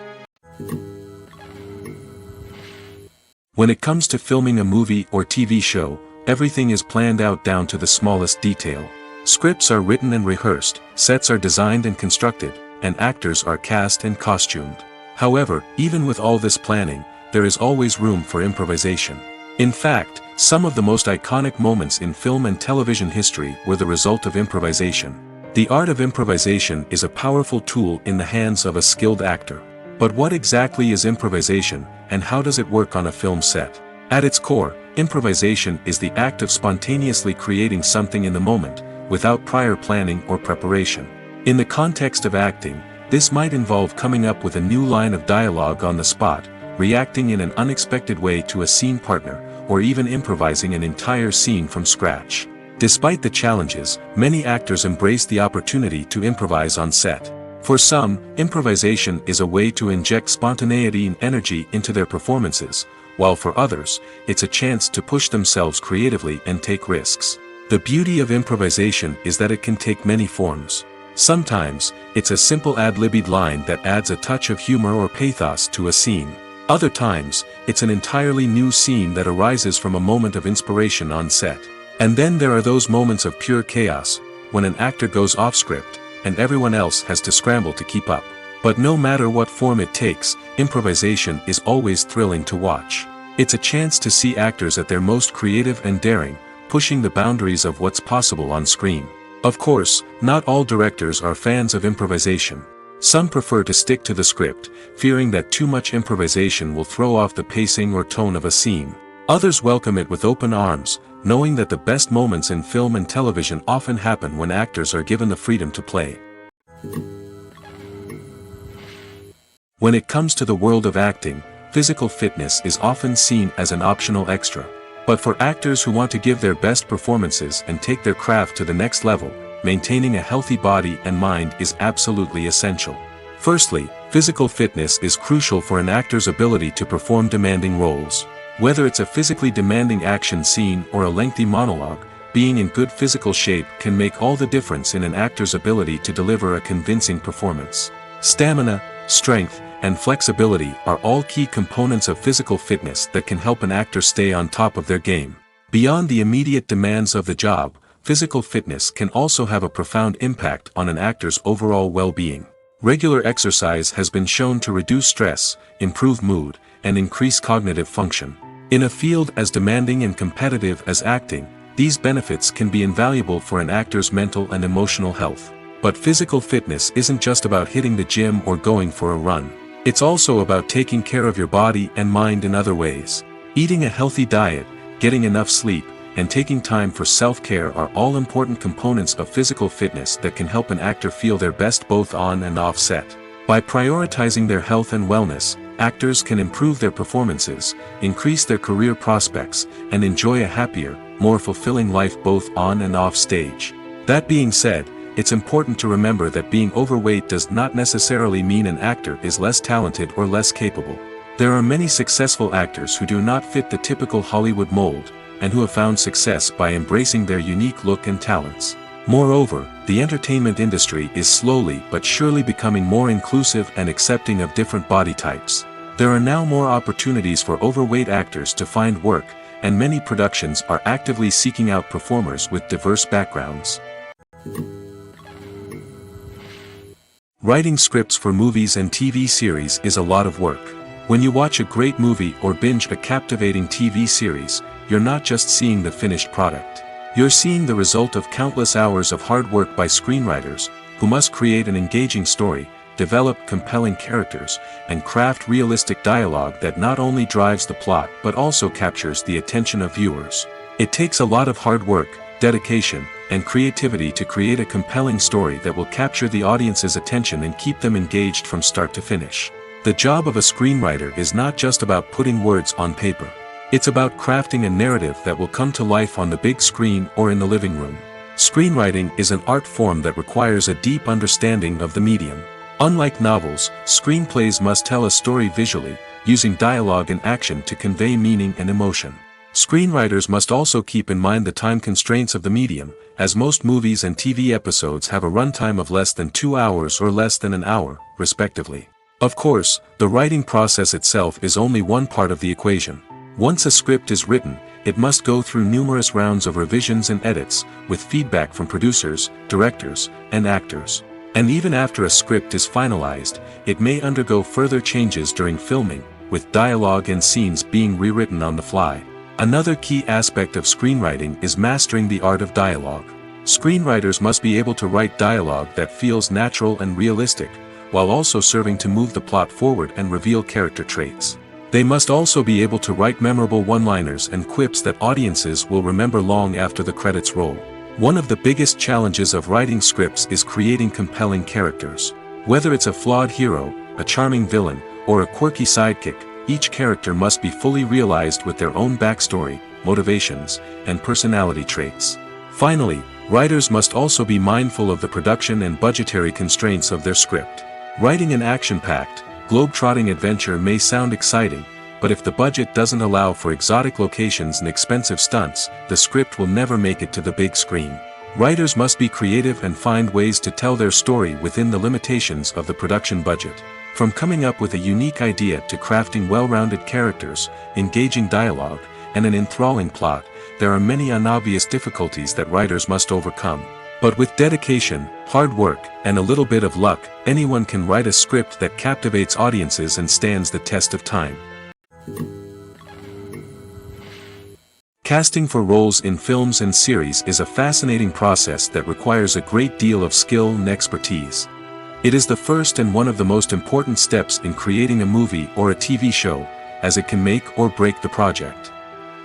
When it comes to filming a movie or TV show, everything is planned out down to the smallest detail. Scripts are written and rehearsed, sets are designed and constructed, and actors are cast and costumed. However, even with all this planning, there is always room for improvisation. In fact, some of the most iconic moments in film and television history were the result of improvisation. The art of improvisation is a powerful tool in the hands of a skilled actor. But what exactly is improvisation, and how does it work on a film set? At its core, improvisation is the act of spontaneously creating something in the moment, without prior planning or preparation. In the context of acting, this might involve coming up with a new line of dialogue on the spot, reacting in an unexpected way to a scene partner, or even improvising an entire scene from scratch. Despite the challenges, many actors embrace the opportunity to improvise on set. For some, improvisation is a way to inject spontaneity and energy into their performances, while for others, it's a chance to push themselves creatively and take risks. The beauty of improvisation is that it can take many forms. Sometimes, it's a simple ad-libbed line that adds a touch of humor or pathos to a scene. Other times, it's an entirely new scene that arises from a moment of inspiration on set. And then there are those moments of pure chaos, when an actor goes off script, and everyone else has to scramble to keep up. But no matter what form it takes, improvisation is always thrilling to watch. It's a chance to see actors at their most creative and daring, pushing the boundaries of what's possible on screen. Of course, not all directors are fans of improvisation. Some prefer to stick to the script, fearing that too much improvisation will throw off the pacing or tone of a scene. Others welcome it with open arms, knowing that the best moments in film and television often happen when actors are given the freedom to play. When it comes to the world of acting, physical fitness is often seen as an optional extra. But for actors who want to give their best performances and take their craft to the next level, maintaining a healthy body and mind is absolutely essential. Firstly, physical fitness is crucial for an actor's ability to perform demanding roles. Whether it's a physically demanding action scene or a lengthy monologue, being in good physical shape can make all the difference in an actor's ability to deliver a convincing performance. Stamina, strength, and flexibility are all key components of physical fitness that can help an actor stay on top of their game. Beyond the immediate demands of the job, physical fitness can also have a profound impact on an actor's overall well-being. Regular exercise has been shown to reduce stress, improve mood, and increase cognitive function. In a field as demanding and competitive as acting, these benefits can be invaluable for an actor's mental and emotional health. But physical fitness isn't just about hitting the gym or going for a run. It's also about taking care of your body and mind in other ways. Eating a healthy diet, getting enough sleep, and taking time for self-care are all important components of physical fitness that can help an actor feel their best both on and off set. By prioritizing their health and wellness, actors can improve their performances, increase their career prospects, and enjoy a happier, more fulfilling life both on and off stage. That being said, it's important to remember that being overweight does not necessarily mean an actor is less talented or less capable. There are many successful actors who do not fit the typical Hollywood mold, and who have found success by embracing their unique look and talents. Moreover, the entertainment industry is slowly but surely becoming more inclusive and accepting of different body types. There are now more opportunities for overweight actors to find work, and many productions are actively seeking out performers with diverse backgrounds. Writing scripts for movies and TV series is a lot of work. When you watch a great movie or binge a captivating TV series, you're not just seeing the finished product. You're seeing the result of countless hours of hard work by screenwriters, who must create an engaging story, develop compelling characters, and craft realistic dialogue that not only drives the plot but also captures the attention of viewers. It takes a lot of hard work, dedication, and creativity to create a compelling story that will capture the audience's attention and keep them engaged from start to finish. The job of a screenwriter is not just about putting words on paper. It's about crafting a narrative that will come to life on the big screen or in the living room. Screenwriting is an art form that requires a deep understanding of the medium. Unlike novels, screenplays must tell a story visually, using dialogue and action to convey meaning and emotion. Screenwriters must also keep in mind the time constraints of the medium, as most movies and TV episodes have a runtime of less than 2 hours or less than an hour, respectively. Of course, the writing process itself is only one part of the equation. Once a script is written, it must go through numerous rounds of revisions and edits, with feedback from producers, directors, and actors. And even after a script is finalized, it may undergo further changes during filming, with dialogue and scenes being rewritten on the fly. Another key aspect of screenwriting is mastering the art of dialogue. Screenwriters must be able to write dialogue that feels natural and realistic, while also serving to move the plot forward and reveal character traits. They must also be able to write memorable one-liners and quips that audiences will remember long after the credits roll. One of the biggest challenges of writing scripts is creating compelling characters. Whether it's a flawed hero, a charming villain, or a quirky sidekick, each character must be fully realized with their own backstory, motivations, and personality traits. Finally, writers must also be mindful of the production and budgetary constraints of their script. Writing an action-packed, globe-trotting adventure may sound exciting, but if the budget doesn't allow for exotic locations and expensive stunts, the script will never make it to the big screen. Writers must be creative and find ways to tell their story within the limitations of the production budget. From coming up with a unique idea to crafting well-rounded characters, engaging dialogue, and an enthralling plot, there are many unobvious difficulties that writers must overcome. But with dedication, hard work, and a little bit of luck, anyone can write a script that captivates audiences and stands the test of time. Casting for roles in films and series is a fascinating process that requires a great deal of skill and expertise. It is the first and one of the most important steps in creating a movie or a TV show, as it can make or break the project.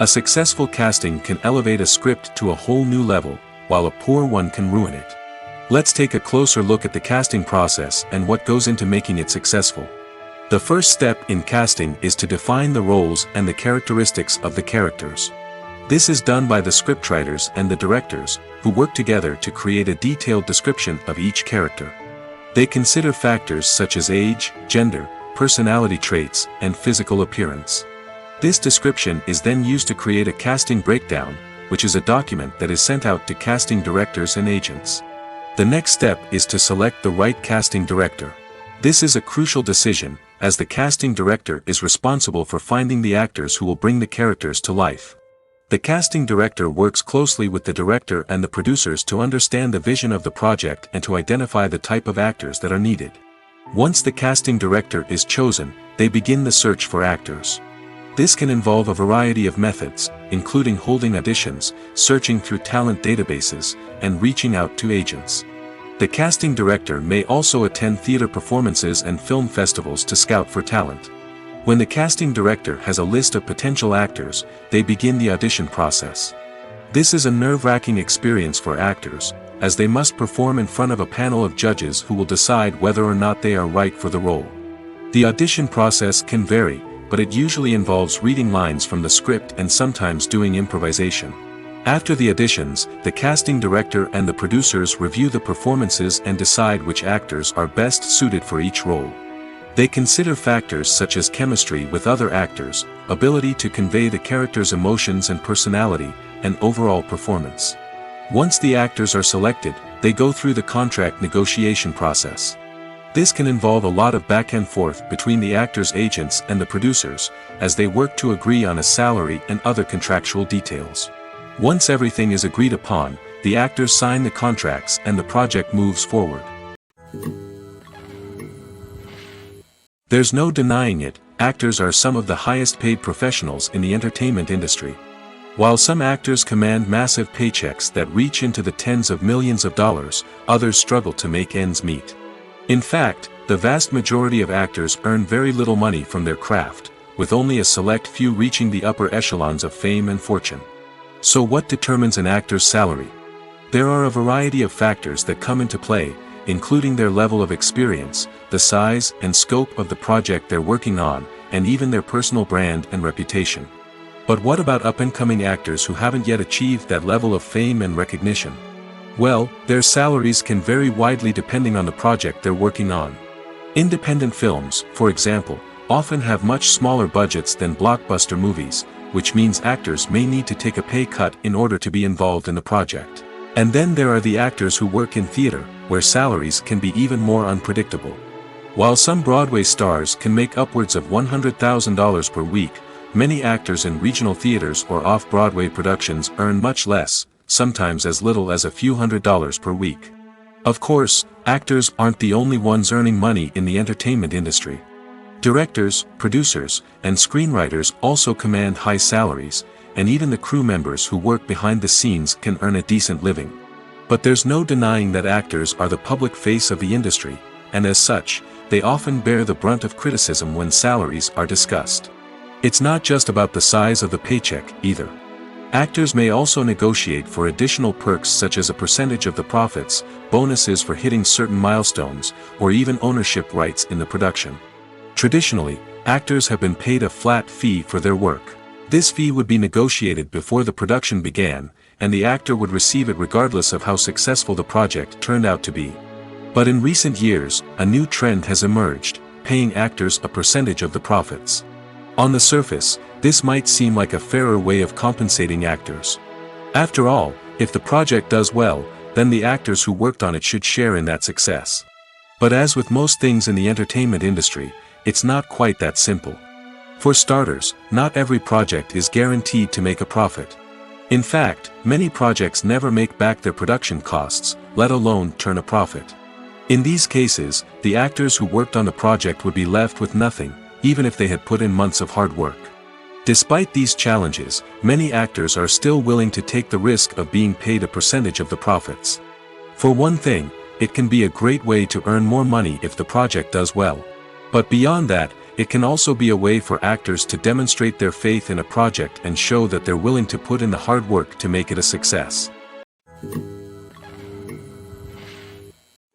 A successful casting can elevate a script to a whole new level, while a poor one can ruin it. Let's take a closer look at the casting process and what goes into making it successful. The first step in casting is to define the roles and the characteristics of the characters. This is done by the scriptwriters and the directors, who work together to create a detailed description of each character. They consider factors such as age, gender, personality traits, and physical appearance. This description is then used to create a casting breakdown, which is a document that is sent out to casting directors and agents. The next step is to select the right casting director. This is a crucial decision, as the casting director is responsible for finding the actors who will bring the characters to life. The casting director works closely with the director and the producers to understand the vision of the project and to identify the type of actors that are needed. Once the casting director is chosen, they begin the search for actors. This can involve a variety of methods, including holding auditions, searching through talent databases, and reaching out to agents. The casting director may also attend theater performances and film festivals to scout for talent. When the casting director has a list of potential actors, they begin the audition process. This is a nerve-wracking experience for actors, as they must perform in front of a panel of judges who will decide whether or not they are right for the role. The audition process can vary, but it usually involves reading lines from the script and sometimes doing improvisation. After the auditions, the casting director and the producers review the performances and decide which actors are best suited for each role. They consider factors such as chemistry with other actors, ability to convey the character's emotions and personality, and overall performance. Once the actors are selected, they go through the contract negotiation process. This can involve a lot of back and forth between the actors' agents and the producers, as they work to agree on a salary and other contractual details. Once everything is agreed upon, the actors sign the contracts and the project moves forward. There's no denying it, actors are some of the highest paid professionals in the entertainment industry. While some actors command massive paychecks that reach into the tens of millions of dollars, others struggle to make ends meet. In fact, the vast majority of actors earn very little money from their craft, with only a select few reaching the upper echelons of fame and fortune. So what determines an actor's salary? There are a variety of factors that come into play, including their level of experience, the size and scope of the project they're working on, and even their personal brand and reputation. But what about up-and-coming actors who haven't yet achieved that level of fame and recognition? Well, their salaries can vary widely depending on the project they're working on. Independent films, for example, often have much smaller budgets than blockbuster movies, which means actors may need to take a pay cut in order to be involved in the project. And then there are the actors who work in theater, where salaries can be even more unpredictable. While some Broadway stars can make upwards of $100,000 per week, many actors in regional theaters or off-Broadway productions earn much less, sometimes as little as a few $100s per week. Of course, actors aren't the only ones earning money in the entertainment industry. Directors, producers, and screenwriters also command high salaries, and even the crew members who work behind the scenes can earn a decent living. But there's no denying that actors are the public face of the industry, and as such, they often bear the brunt of criticism when salaries are discussed. It's not just about the size of the paycheck, either. Actors may also negotiate for additional perks such as a percentage of the profits, bonuses for hitting certain milestones, or even ownership rights in the production. Traditionally, actors have been paid a flat fee for their work. This fee would be negotiated before the production began, and the actor would receive it regardless of how successful the project turned out to be. But in recent years, a new trend has emerged, paying actors a percentage of the profits. On the surface, this might seem like a fairer way of compensating actors. After all, if the project does well, then the actors who worked on it should share in that success. But as with most things in the entertainment industry, it's not quite that simple. For starters, not every project is guaranteed to make a profit. In fact, many projects never make back their production costs, let alone turn a profit. In these cases, the actors who worked on the project would be left with nothing, even if they had put in months of hard work. Despite these challenges, many actors are still willing to take the risk of being paid a percentage of the profits. For one thing, it can be a great way to earn more money if the project does well. But beyond that, it can also be a way for actors to demonstrate their faith in a project and show that they're willing to put in the hard work to make it a success.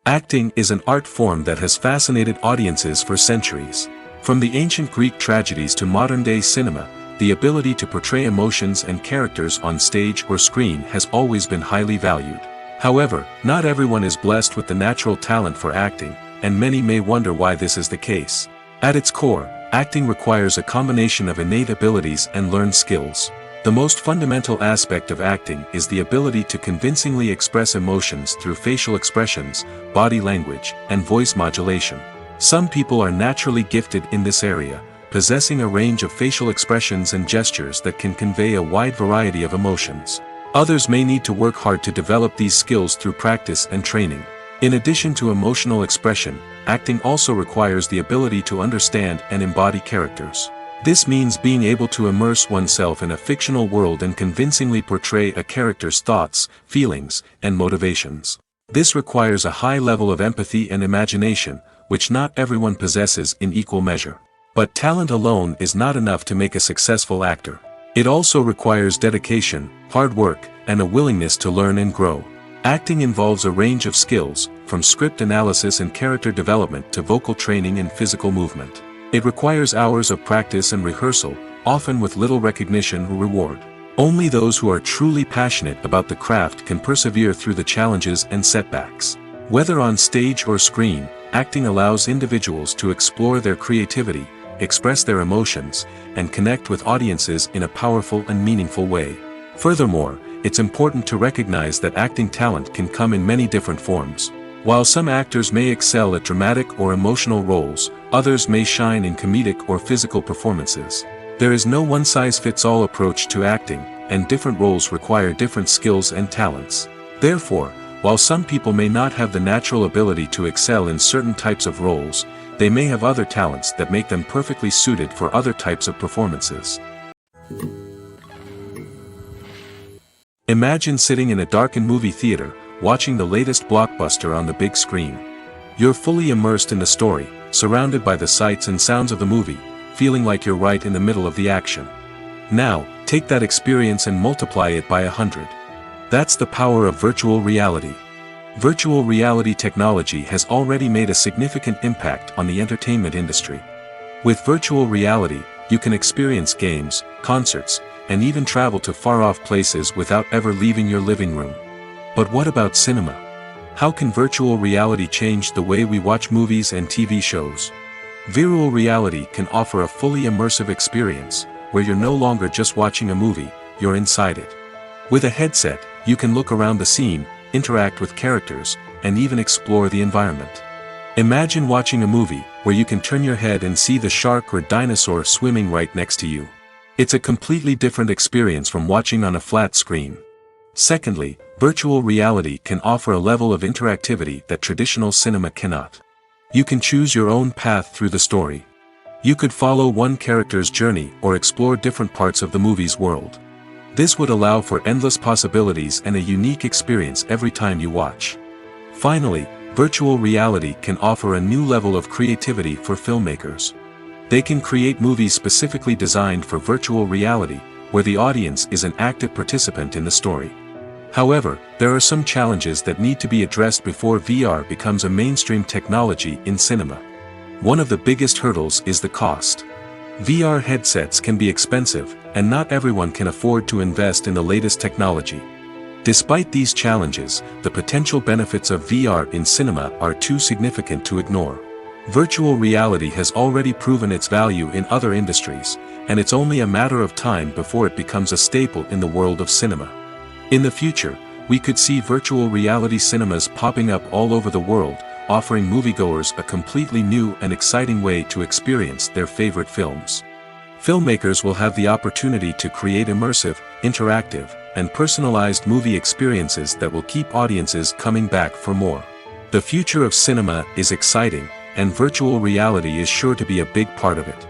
Acting is an art form that has fascinated audiences for centuries. From the ancient Greek tragedies to modern-day cinema, the ability to portray emotions and characters on stage or screen has always been highly valued. However, not everyone is blessed with the natural talent for acting, and many may wonder why this is the case. At its core, acting requires a combination of innate abilities and learned skills. The most fundamental aspect of acting is the ability to convincingly express emotions through facial expressions, body language, and voice modulation. Some people are naturally gifted in this area, possessing a range of facial expressions and gestures that can convey a wide variety of emotions. Others may need to work hard to develop these skills through practice and training. In addition to emotional expression, acting also requires the ability to understand and embody characters. This means being able to immerse oneself in a fictional world and convincingly portray a character's thoughts, feelings, and motivations. This requires a high level of empathy and imagination, which not everyone possesses in equal measure. But talent alone is not enough to make a successful actor. It also requires dedication, hard work, and a willingness to learn and grow. Acting involves a range of skills, from script analysis and character development to vocal training and physical movement. It requires hours of practice and rehearsal, often with little recognition or reward. Only those who are truly passionate about the craft can persevere through the challenges and setbacks. Whether on stage or screen, acting allows individuals to explore their creativity, express their emotions, and connect with audiences in a powerful and meaningful way. Furthermore, it's important to recognize that acting talent can come in many different forms. While some actors may excel at dramatic or emotional roles, others may shine in comedic or physical performances. There is no one-size-fits-all approach to acting, and different roles require different skills and talents. Therefore, while some people may not have the natural ability to excel in certain types of roles, they may have other talents that make them perfectly suited for other types of performances. Imagine sitting in a darkened movie theater, watching the latest blockbuster on the big screen. You're fully immersed in the story, surrounded by the sights and sounds of the movie, feeling like you're right in the middle of the action. Now, take that experience and multiply it by 100. That's the power of virtual reality. Virtual reality technology has already made a significant impact on the entertainment industry. With virtual reality, you can experience games, concerts, and even travel to far-off places without ever leaving your living room. But what about cinema? How can virtual reality change the way we watch movies and TV shows? Virtual reality can offer a fully immersive experience, where you're no longer just watching a movie, you're inside it. With a headset, you can look around the scene, interact with characters, and even explore the environment. Imagine watching a movie where you can turn your head and see the shark or dinosaur swimming right next to you. It's a completely different experience from watching on a flat screen. Secondly, virtual reality can offer a level of interactivity that traditional cinema cannot. You can choose your own path through the story. You could follow one character's journey or explore different parts of the movie's world. This would allow for endless possibilities and a unique experience every time you watch. Finally, virtual reality can offer a new level of creativity for filmmakers. They can create movies specifically designed for virtual reality, where the audience is an active participant in the story. However, there are some challenges that need to be addressed before VR becomes a mainstream technology in cinema. One of the biggest hurdles is the cost. VR headsets can be expensive, and not everyone can afford to invest in the latest technology. Despite these challenges, the potential benefits of VR in cinema are too significant to ignore. Virtual reality has already proven its value in other industries, and it's only a matter of time before it becomes a staple in the world of cinema. In the future, we could see virtual reality cinemas popping up all over the world, offering moviegoers a completely new and exciting way to experience their favorite films. Filmmakers will have the opportunity to create immersive, interactive, and personalized movie experiences that will keep audiences coming back for more. The future of cinema is exciting, and virtual reality is sure to be a big part of it.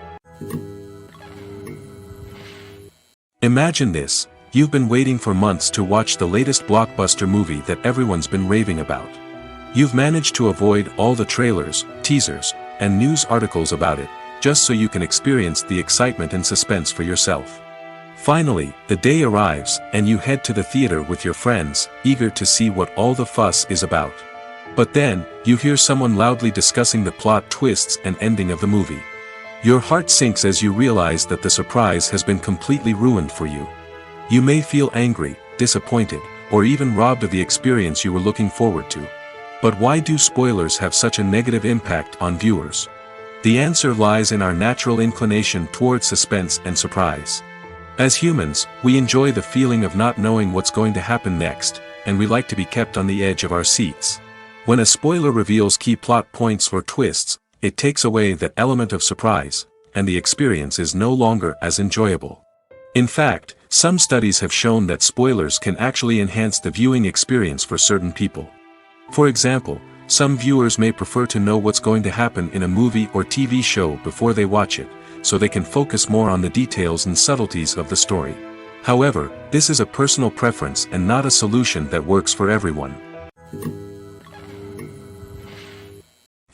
Imagine this: you've been waiting for months to watch the latest blockbuster movie that everyone's been raving about. You've managed to avoid all the trailers, teasers, and news articles about it, just so you can experience the excitement and suspense for yourself. Finally, the day arrives, and you head to the theater with your friends, eager to see what all the fuss is about. But then, you hear someone loudly discussing the plot twists and ending of the movie. Your heart sinks as you realize that the surprise has been completely ruined for you. You may feel angry, disappointed, or even robbed of the experience you were looking forward to. But why do spoilers have such a negative impact on viewers? The answer lies in our natural inclination towards suspense and surprise. As humans, we enjoy the feeling of not knowing what's going to happen next, and we like to be kept on the edge of our seats. When a spoiler reveals key plot points or twists, it takes away that element of surprise, and the experience is no longer as enjoyable. In fact, some studies have shown that spoilers can actually enhance the viewing experience for certain people. For example, some viewers may prefer to know what's going to happen in a movie or TV show before they watch it, so they can focus more on the details and subtleties of the story. However, this is a personal preference and not a solution that works for everyone.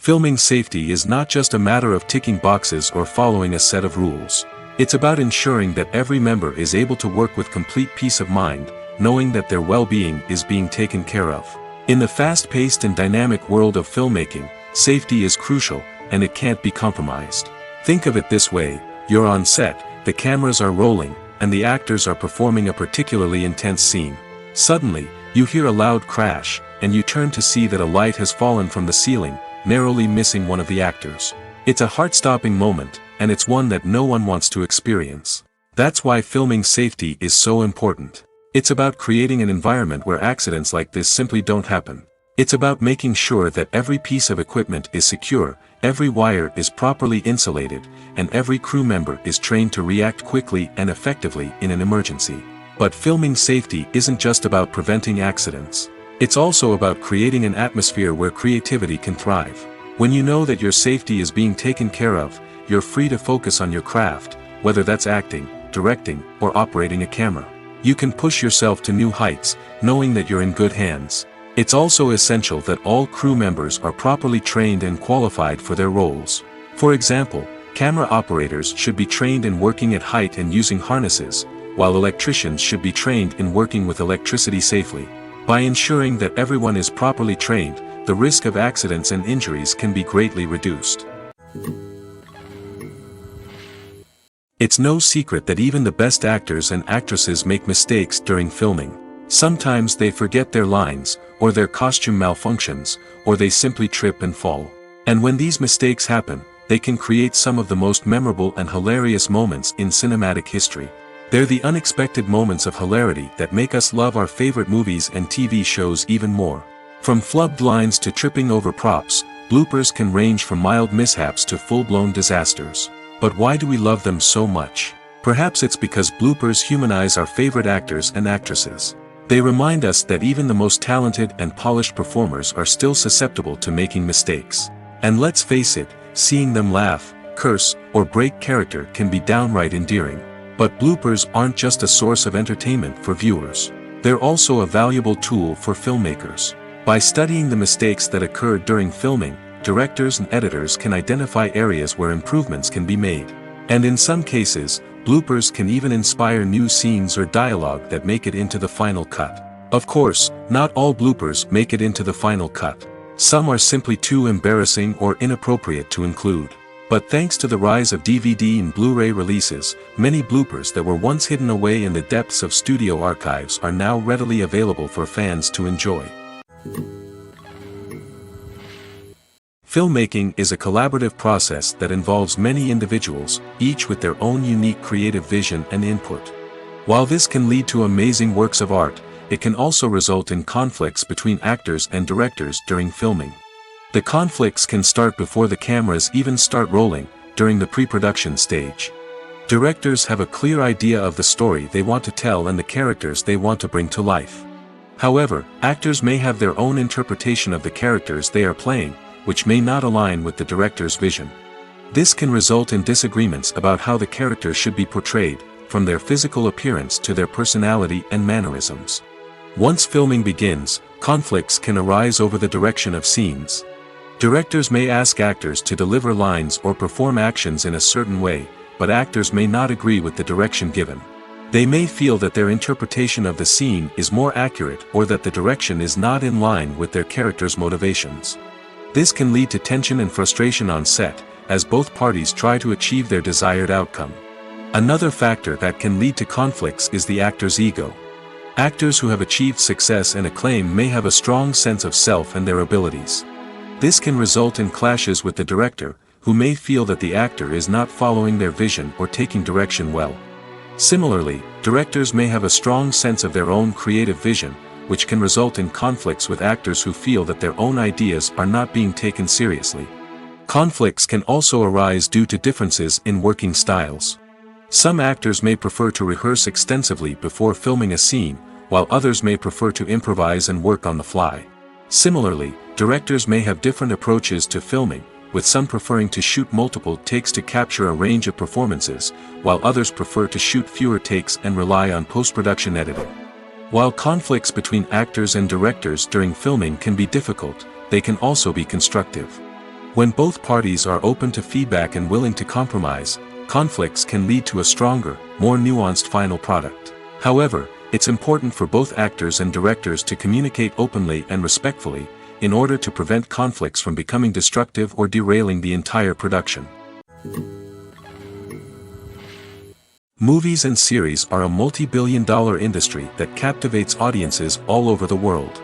Filming safety is not just a matter of ticking boxes or following a set of rules. It's about ensuring that every member is able to work with complete peace of mind, knowing that their well-being is being taken care of. In the fast-paced and dynamic world of filmmaking, safety is crucial, and it can't be compromised. Think of it this way: you're on set, the cameras are rolling, and the actors are performing a particularly intense scene. Suddenly, you hear a loud crash, and you turn to see that a light has fallen from the ceiling, narrowly missing one of the actors. It's a heart-stopping moment, and it's one that no one wants to experience. That's why filming safety is so important. It's about creating an environment where accidents like this simply don't happen. It's about making sure that every piece of equipment is secure, every wire is properly insulated, and every crew member is trained to react quickly and effectively in an emergency. But filming safety isn't just about preventing accidents. It's also about creating an atmosphere where creativity can thrive. When you know that your safety is being taken care of, you're free to focus on your craft, whether that's acting, directing, or operating a camera. You can push yourself to new heights, knowing that you're in good hands. It's also essential that all crew members are properly trained and qualified for their roles. For example, camera operators should be trained in working at height and using harnesses, while electricians should be trained in working with electricity safely. By ensuring that everyone is properly trained, the risk of accidents and injuries can be greatly reduced. It's no secret that even the best actors and actresses make mistakes during filming. Sometimes they forget their lines, or their costume malfunctions, or they simply trip and fall. And when these mistakes happen, they can create some of the most memorable and hilarious moments in cinematic history. They're the unexpected moments of hilarity that make us love our favorite movies and TV shows even more. From flubbed lines to tripping over props, bloopers can range from mild mishaps to full-blown disasters. But why do we love them so much? Perhaps it's because bloopers humanize our favorite actors and actresses. They remind us that even the most talented and polished performers are still susceptible to making mistakes. And let's face it, seeing them laugh, curse, or break character can be downright endearing. But bloopers aren't just a source of entertainment for viewers. They're also a valuable tool for filmmakers. By studying the mistakes that occurred during filming, directors and editors can identify areas where improvements can be made. And in some cases, bloopers can even inspire new scenes or dialogue that make it into the final cut. Of course, not all bloopers make it into the final cut. Some are simply too embarrassing or inappropriate to include. But thanks to the rise of DVD and Blu-ray releases, many bloopers that were once hidden away in the depths of studio archives are now readily available for fans to enjoy. Filmmaking is a collaborative process that involves many individuals, each with their own unique creative vision and input. While this can lead to amazing works of art, it can also result in conflicts between actors and directors during filming. The conflicts can start before the cameras even start rolling, during the pre-production stage. Directors have a clear idea of the story they want to tell and the characters they want to bring to life. However, actors may have their own interpretation of the characters they are playing, which may not align with the director's vision. This can result in disagreements about how the character should be portrayed, from their physical appearance to their personality and mannerisms. Once filming begins, conflicts can arise over the direction of scenes. Directors may ask actors to deliver lines or perform actions in a certain way, but actors may not agree with the direction given. They may feel that their interpretation of the scene is more accurate or that the direction is not in line with their character's motivations. This can lead to tension and frustration on set, as both parties try to achieve their desired outcome. Another factor that can lead to conflicts is the actor's ego. Actors who have achieved success and acclaim may have a strong sense of self and their abilities. This can result in clashes with the director, who may feel that the actor is not following their vision or taking direction well. Similarly, directors may have a strong sense of their own creative vision, which can result in conflicts with actors who feel that their own ideas are not being taken seriously. Conflicts can also arise due to differences in working styles. Some actors may prefer to rehearse extensively before filming a scene, while others may prefer to improvise and work on the fly. Similarly, directors may have different approaches to filming, with some preferring to shoot multiple takes to capture a range of performances, while others prefer to shoot fewer takes and rely on post-production editing. While conflicts between actors and directors during filming can be difficult, they can also be constructive. When both parties are open to feedback and willing to compromise, conflicts can lead to a stronger, more nuanced final product. However, it's important for both actors and directors to communicate openly and respectfully, in order to prevent conflicts from becoming destructive or derailing the entire production. Movies and series are a multi-billion-dollar industry that captivates audiences all over the world.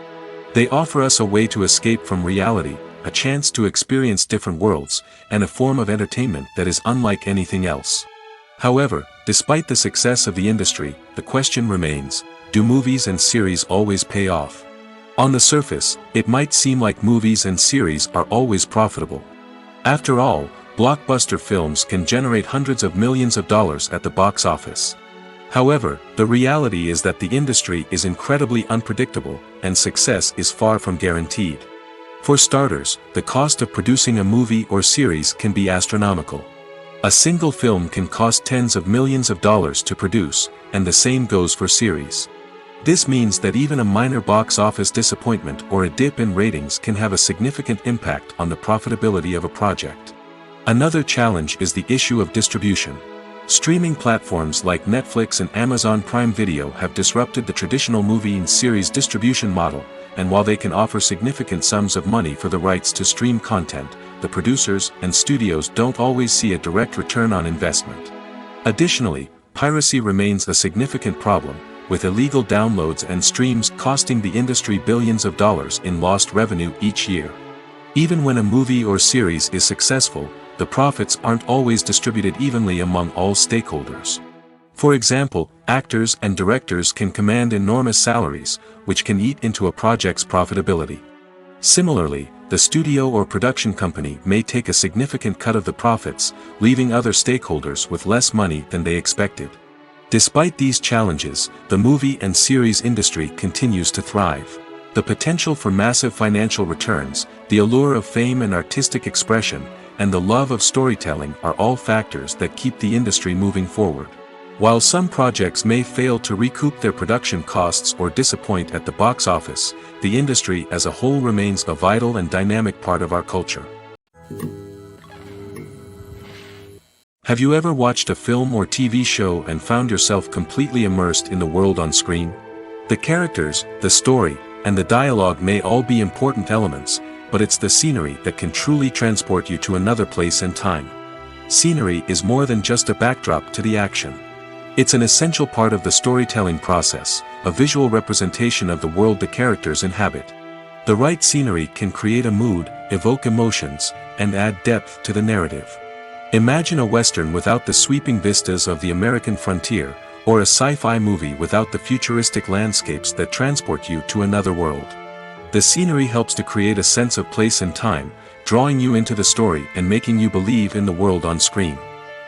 They offer us a way to escape from reality, a chance to experience different worlds, and a form of entertainment that is unlike anything else. However, despite the success of the industry, the question remains, do movies and series always pay off? On the surface, it might seem like movies and series are always profitable. After all, blockbuster films can generate hundreds of millions of dollars at the box office. However, the reality is that the industry is incredibly unpredictable, and success is far from guaranteed. For starters, the cost of producing a movie or series can be astronomical. A single film can cost tens of millions of dollars to produce, and the same goes for series. This means that even a minor box office disappointment or a dip in ratings can have a significant impact on the profitability of a project. Another challenge is the issue of distribution. Streaming platforms like Netflix and Amazon Prime Video have disrupted the traditional movie and series distribution model, and while they can offer significant sums of money for the rights to stream content, the producers and studios don't always see a direct return on investment. Additionally, piracy remains a significant problem, with illegal downloads and streams costing the industry billions of dollars in lost revenue each year. Even when a movie or series is successful, the profits aren't always distributed evenly among all stakeholders. For example, actors and directors can command enormous salaries, which can eat into a project's profitability. Similarly, the studio or production company may take a significant cut of the profits, leaving other stakeholders with less money than they expected. Despite these challenges, the movie and series industry continues to thrive. The potential for massive financial returns, the allure of fame and artistic expression, and the love of storytelling are all factors that keep the industry moving forward. While some projects may fail to recoup their production costs or disappoint at the box office, the industry as a whole remains a vital and dynamic part of our culture. Have you ever watched a film or TV show and found yourself completely immersed in the world on screen? The characters, the story, and the dialogue may all be important elements, but it's the scenery that can truly transport you to another place and time. Scenery is more than just a backdrop to the action. It's an essential part of the storytelling process, a visual representation of the world the characters inhabit. The right scenery can create a mood, evoke emotions, and add depth to the narrative. Imagine a Western without the sweeping vistas of the American frontier, or a sci-fi movie without the futuristic landscapes that transport you to another world. The scenery helps to create a sense of place and time, drawing you into the story and making you believe in the world on screen.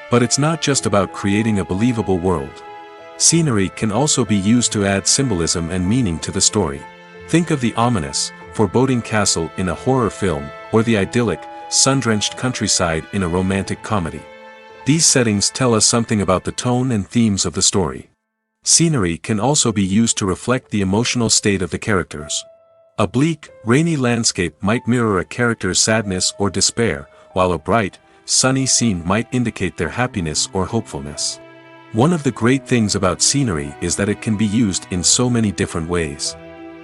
But it's not just about creating a believable world. Scenery can also be used to add symbolism and meaning to the story. Think of the ominous, foreboding castle in a horror film, or the idyllic, sun-drenched countryside in a romantic comedy. These settings tell us something about the tone and themes of the story. Scenery can also be used to reflect the emotional state of the characters. A bleak, rainy landscape might mirror a character's sadness or despair, while a bright, sunny scene might indicate their happiness or hopefulness. One of the great things about scenery is that it can be used in so many different ways.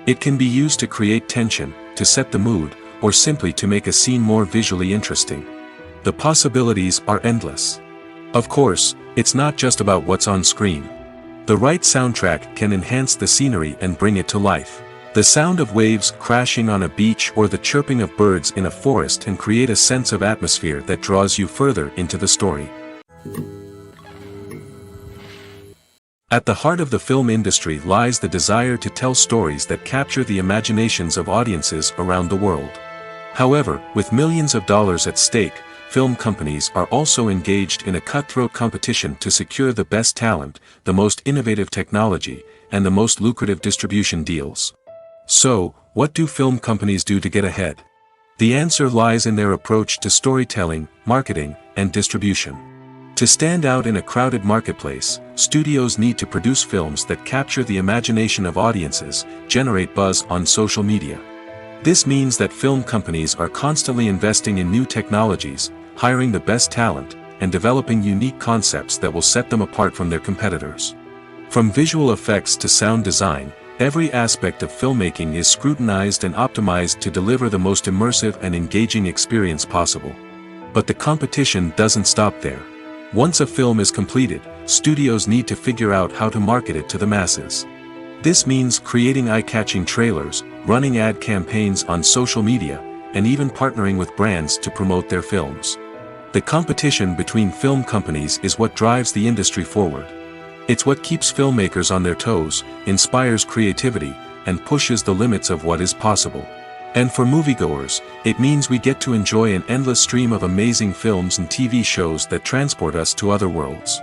It can be used to create tension, to set the mood, or simply to make a scene more visually interesting. The possibilities are endless. Of course, it's not just about what's on screen. The right soundtrack can enhance the scenery and bring it to life. The sound of waves crashing on a beach or the chirping of birds in a forest can create a sense of atmosphere that draws you further into the story. At the heart of the film industry lies the desire to tell stories that capture the imaginations of audiences around the world. However, with millions of dollars at stake, film companies are also engaged in a cutthroat competition to secure the best talent, the most innovative technology, and the most lucrative distribution deals. So, what do film companies do to get ahead? The answer lies in their approach to storytelling, marketing, and distribution. To stand out in a crowded marketplace, studios need to produce films that capture the imagination of audiences, generate buzz on social media, This means that film companies are constantly investing in new technologies, hiring the best talent, and developing unique concepts that will set them apart from their competitors. From visual effects to sound design, every aspect of filmmaking is scrutinized and optimized to deliver the most immersive and engaging experience possible. But the competition doesn't stop there. Once a film is completed, studios need to figure out how to market it to the masses. This means creating eye-catching trailers, running ad campaigns on social media, and even partnering with brands to promote their films. The competition between film companies is what drives the industry forward. It's what keeps filmmakers on their toes, inspires creativity, and pushes the limits of what is possible. And for moviegoers, it means we get to enjoy an endless stream of amazing films and TV shows that transport us to other worlds.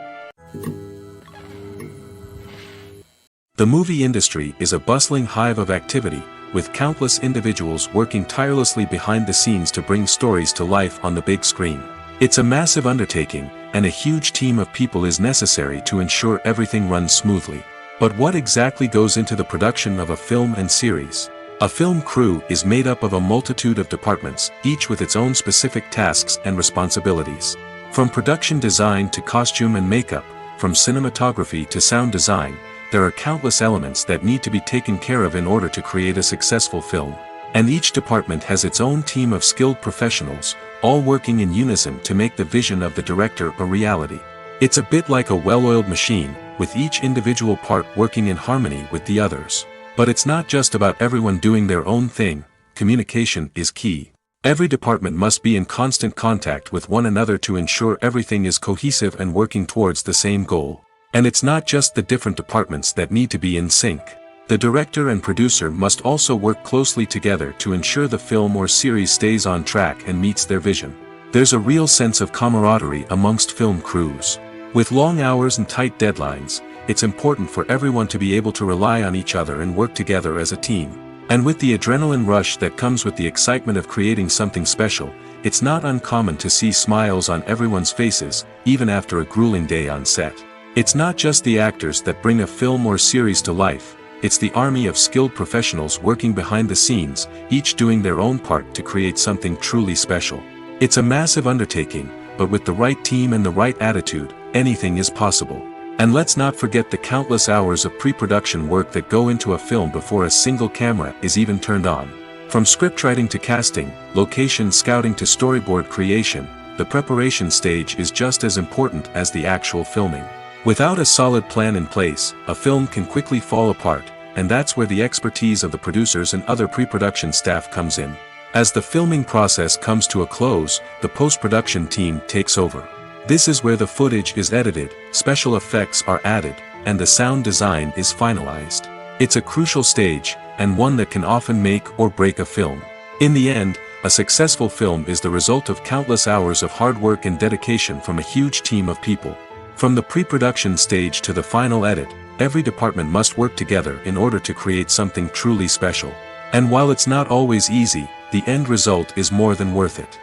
The movie industry is a bustling hive of activity, with countless individuals working tirelessly behind the scenes to bring stories to life on the big screen. It's a massive undertaking, and a huge team of people is necessary to ensure everything runs smoothly. But what exactly goes into the production of a film and series? A film crew is made up of a multitude of departments, each with its own specific tasks and responsibilities. From production design to costume and makeup, from cinematography to sound design, there are countless elements that need to be taken care of in order to create a successful film. And each department has its own team of skilled professionals, all working in unison to make the vision of the director a reality. It's a bit like a well-oiled machine, with each individual part working in harmony with the others. But it's not just about everyone doing their own thing. Communication is key. Every department must be in constant contact with one another to ensure everything is cohesive and working towards the same goal. And it's not just the different departments that need to be in sync. The director and producer must also work closely together to ensure the film or series stays on track and meets their vision. There's a real sense of camaraderie amongst film crews. With long hours and tight deadlines, it's important for everyone to be able to rely on each other and work together as a team. And with the adrenaline rush that comes with the excitement of creating something special, it's not uncommon to see smiles on everyone's faces, even after a grueling day on set. It's not just the actors that bring a film or series to life. It's the army of skilled professionals working behind the scenes, each doing their own part to create something truly special. It's a massive undertaking, but with the right team and the right attitude, anything is possible. And let's not forget the countless hours of pre-production work that go into a film before a single camera is even turned on. From scriptwriting to casting, location scouting to storyboard creation, the preparation stage is just as important as the actual filming. Without a solid plan in place, a film can quickly fall apart, and that's where the expertise of the producers and other pre-production staff comes in. As the filming process comes to a close, the post-production team takes over. This is where the footage is edited, special effects are added, and the sound design is finalized. It's a crucial stage, and one that can often make or break a film. In the end, a successful film is the result of countless hours of hard work and dedication from a huge team of people. From the pre-production stage to the final edit, every department must work together in order to create something truly special. And while it's not always easy, the end result is more than worth it.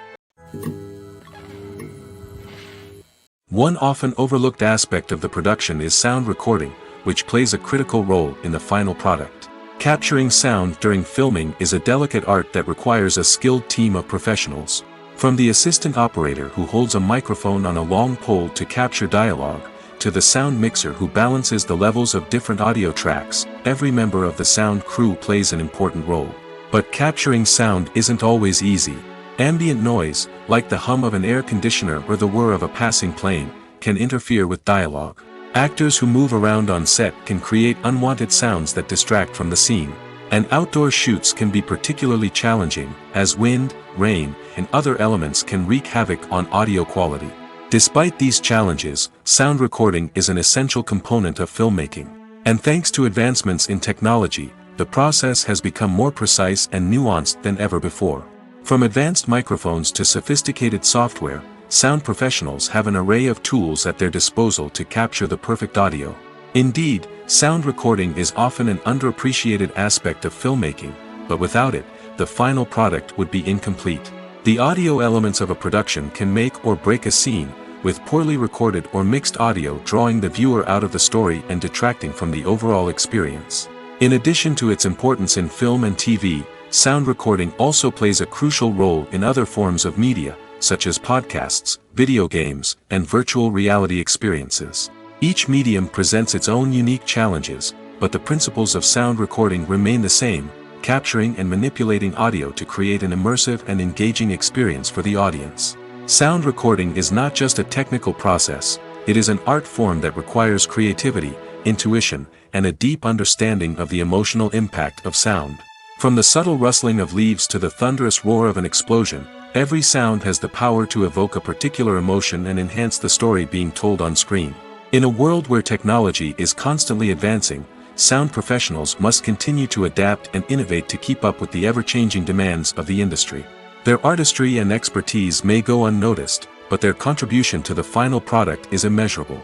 One often overlooked aspect of the production is sound recording, which plays a critical role in the final product. Capturing sound during filming is a delicate art that requires a skilled team of professionals. From the assistant operator who holds a microphone on a long pole to capture dialogue, to the sound mixer who balances the levels of different audio tracks, every member of the sound crew plays an important role. But capturing sound isn't always easy. Ambient noise, like the hum of an air conditioner or the whir of a passing plane, can interfere with dialogue. Actors who move around on set can create unwanted sounds that distract from the scene. And outdoor shoots can be particularly challenging, as wind, rain, and other elements can wreak havoc on audio quality. Despite these challenges, sound recording is an essential component of filmmaking. And thanks to advancements in technology, the process has become more precise and nuanced than ever before. From advanced microphones to sophisticated software, sound professionals have an array of tools at their disposal to capture the perfect audio. Indeed, sound recording is often an underappreciated aspect of filmmaking, but without it, the final product would be incomplete. The audio elements of a production can make or break a scene, with poorly recorded or mixed audio drawing the viewer out of the story and detracting from the overall experience. In addition to its importance in film and TV, sound recording also plays a crucial role in other forms of media, such as podcasts, video games, and virtual reality experiences. Each medium presents its own unique challenges, but the principles of sound recording remain the same, capturing and manipulating audio to create an immersive and engaging experience for the audience. Sound recording is not just a technical process, it is an art form that requires creativity, intuition, and a deep understanding of the emotional impact of sound. From the subtle rustling of leaves to the thunderous roar of an explosion, every sound has the power to evoke a particular emotion and enhance the story being told on screen. In a world where technology is constantly advancing, sound professionals must continue to adapt and innovate to keep up with the ever-changing demands of the industry. Their artistry and expertise may go unnoticed, but their contribution to the final product is immeasurable.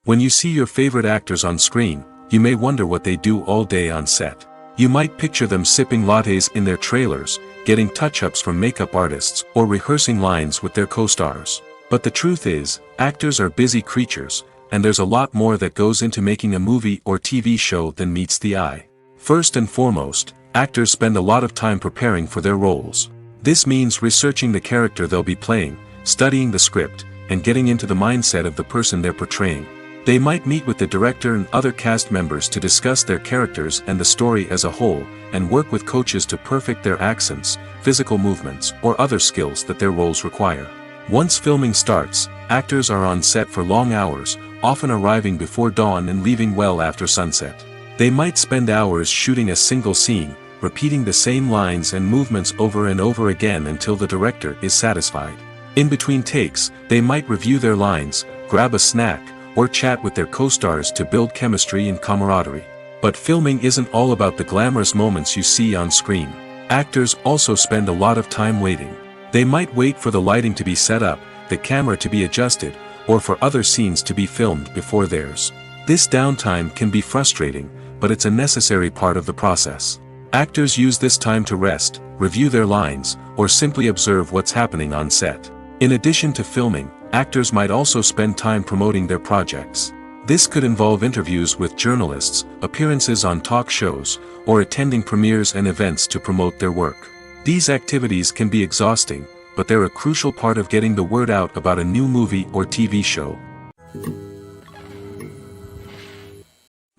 When you see your favorite actors on screen, you may wonder what they do all day on set. You might picture them sipping lattes in their trailers, getting touch-ups from makeup artists, or rehearsing lines with their co-stars. But the truth is, actors are busy creatures, and there's a lot more that goes into making a movie or TV show than meets the eye. First and foremost, actors spend a lot of time preparing for their roles. This means researching the character they'll be playing, studying the script, and getting into the mindset of the person they're portraying. They might meet with the director and other cast members to discuss their characters and the story as a whole, and work with coaches to perfect their accents, physical movements, or other skills that their roles require. Once filming starts, actors are on set for long hours, often arriving before dawn and leaving well after sunset. They might spend hours shooting a single scene, repeating the same lines and movements over and over again until the director is satisfied. In between takes, they might review their lines, grab a snack, or chat with their co-stars to build chemistry and camaraderie. But filming isn't all about the glamorous moments you see on screen. Actors also spend a lot of time waiting. They might wait for the lighting to be set up, the camera to be adjusted, or for other scenes to be filmed before theirs. This downtime can be frustrating, but it's a necessary part of the process. Actors use this time to rest, review their lines, or simply observe what's happening on set. In addition to filming, actors might also spend time promoting their projects. This could involve interviews with journalists, appearances on talk shows, or attending premieres and events to promote their work. These activities can be exhausting, but they're a crucial part of getting the word out about a new movie or TV show.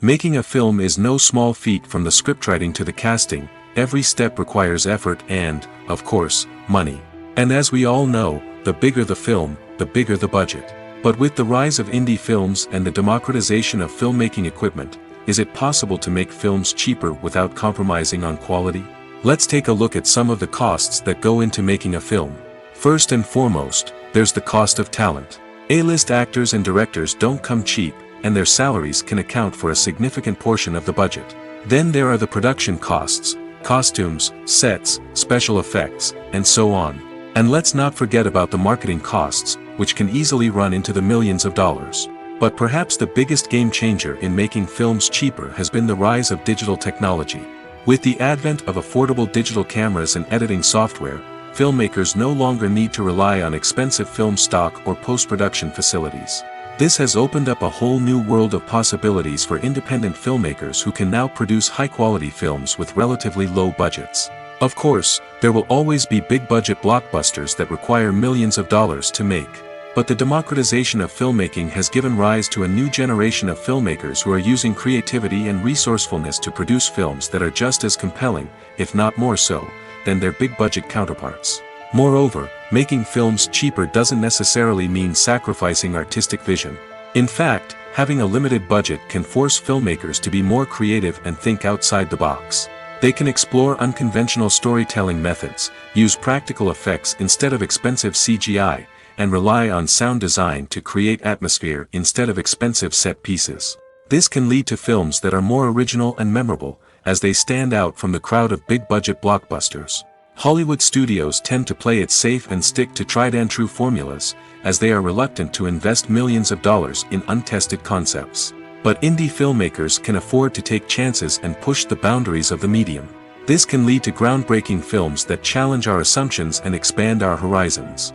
Making a film is no small feat. From the scriptwriting to the casting, every step requires effort and, of course, money. And as we all know, the bigger the film, the bigger the budget. But with the rise of indie films and the democratization of filmmaking equipment, is it possible to make films cheaper without compromising on quality? Let's take a look at some of the costs that go into making a film. First and foremost, there's the cost of talent. A-list actors and directors don't come cheap, and their salaries can account for a significant portion of the budget. Then there are the production costs, costumes, sets, special effects, and so on. And let's not forget about the marketing costs, which can easily run into the millions of dollars. But perhaps the biggest game changer in making films cheaper has been the rise of digital technology. With the advent of affordable digital cameras and editing software, filmmakers no longer need to rely on expensive film stock or post-production facilities. This has opened up a whole new world of possibilities for independent filmmakers who can now produce high-quality films with relatively low budgets. Of course, there will always be big-budget blockbusters that require millions of dollars to make. But the democratization of filmmaking has given rise to a new generation of filmmakers who are using creativity and resourcefulness to produce films that are just as compelling, if not more so, than their big-budget counterparts. Moreover, making films cheaper doesn't necessarily mean sacrificing artistic vision. In fact, having a limited budget can force filmmakers to be more creative and think outside the box. They can explore unconventional storytelling methods, use practical effects instead of expensive CGI, and rely on sound design to create atmosphere instead of expensive set pieces. This can lead to films that are more original and memorable, as they stand out from the crowd of big-budget blockbusters. Hollywood studios tend to play it safe and stick to tried-and-true formulas, as they are reluctant to invest millions of dollars in untested concepts. But indie filmmakers can afford to take chances and push the boundaries of the medium. This can lead to groundbreaking films that challenge our assumptions and expand our horizons.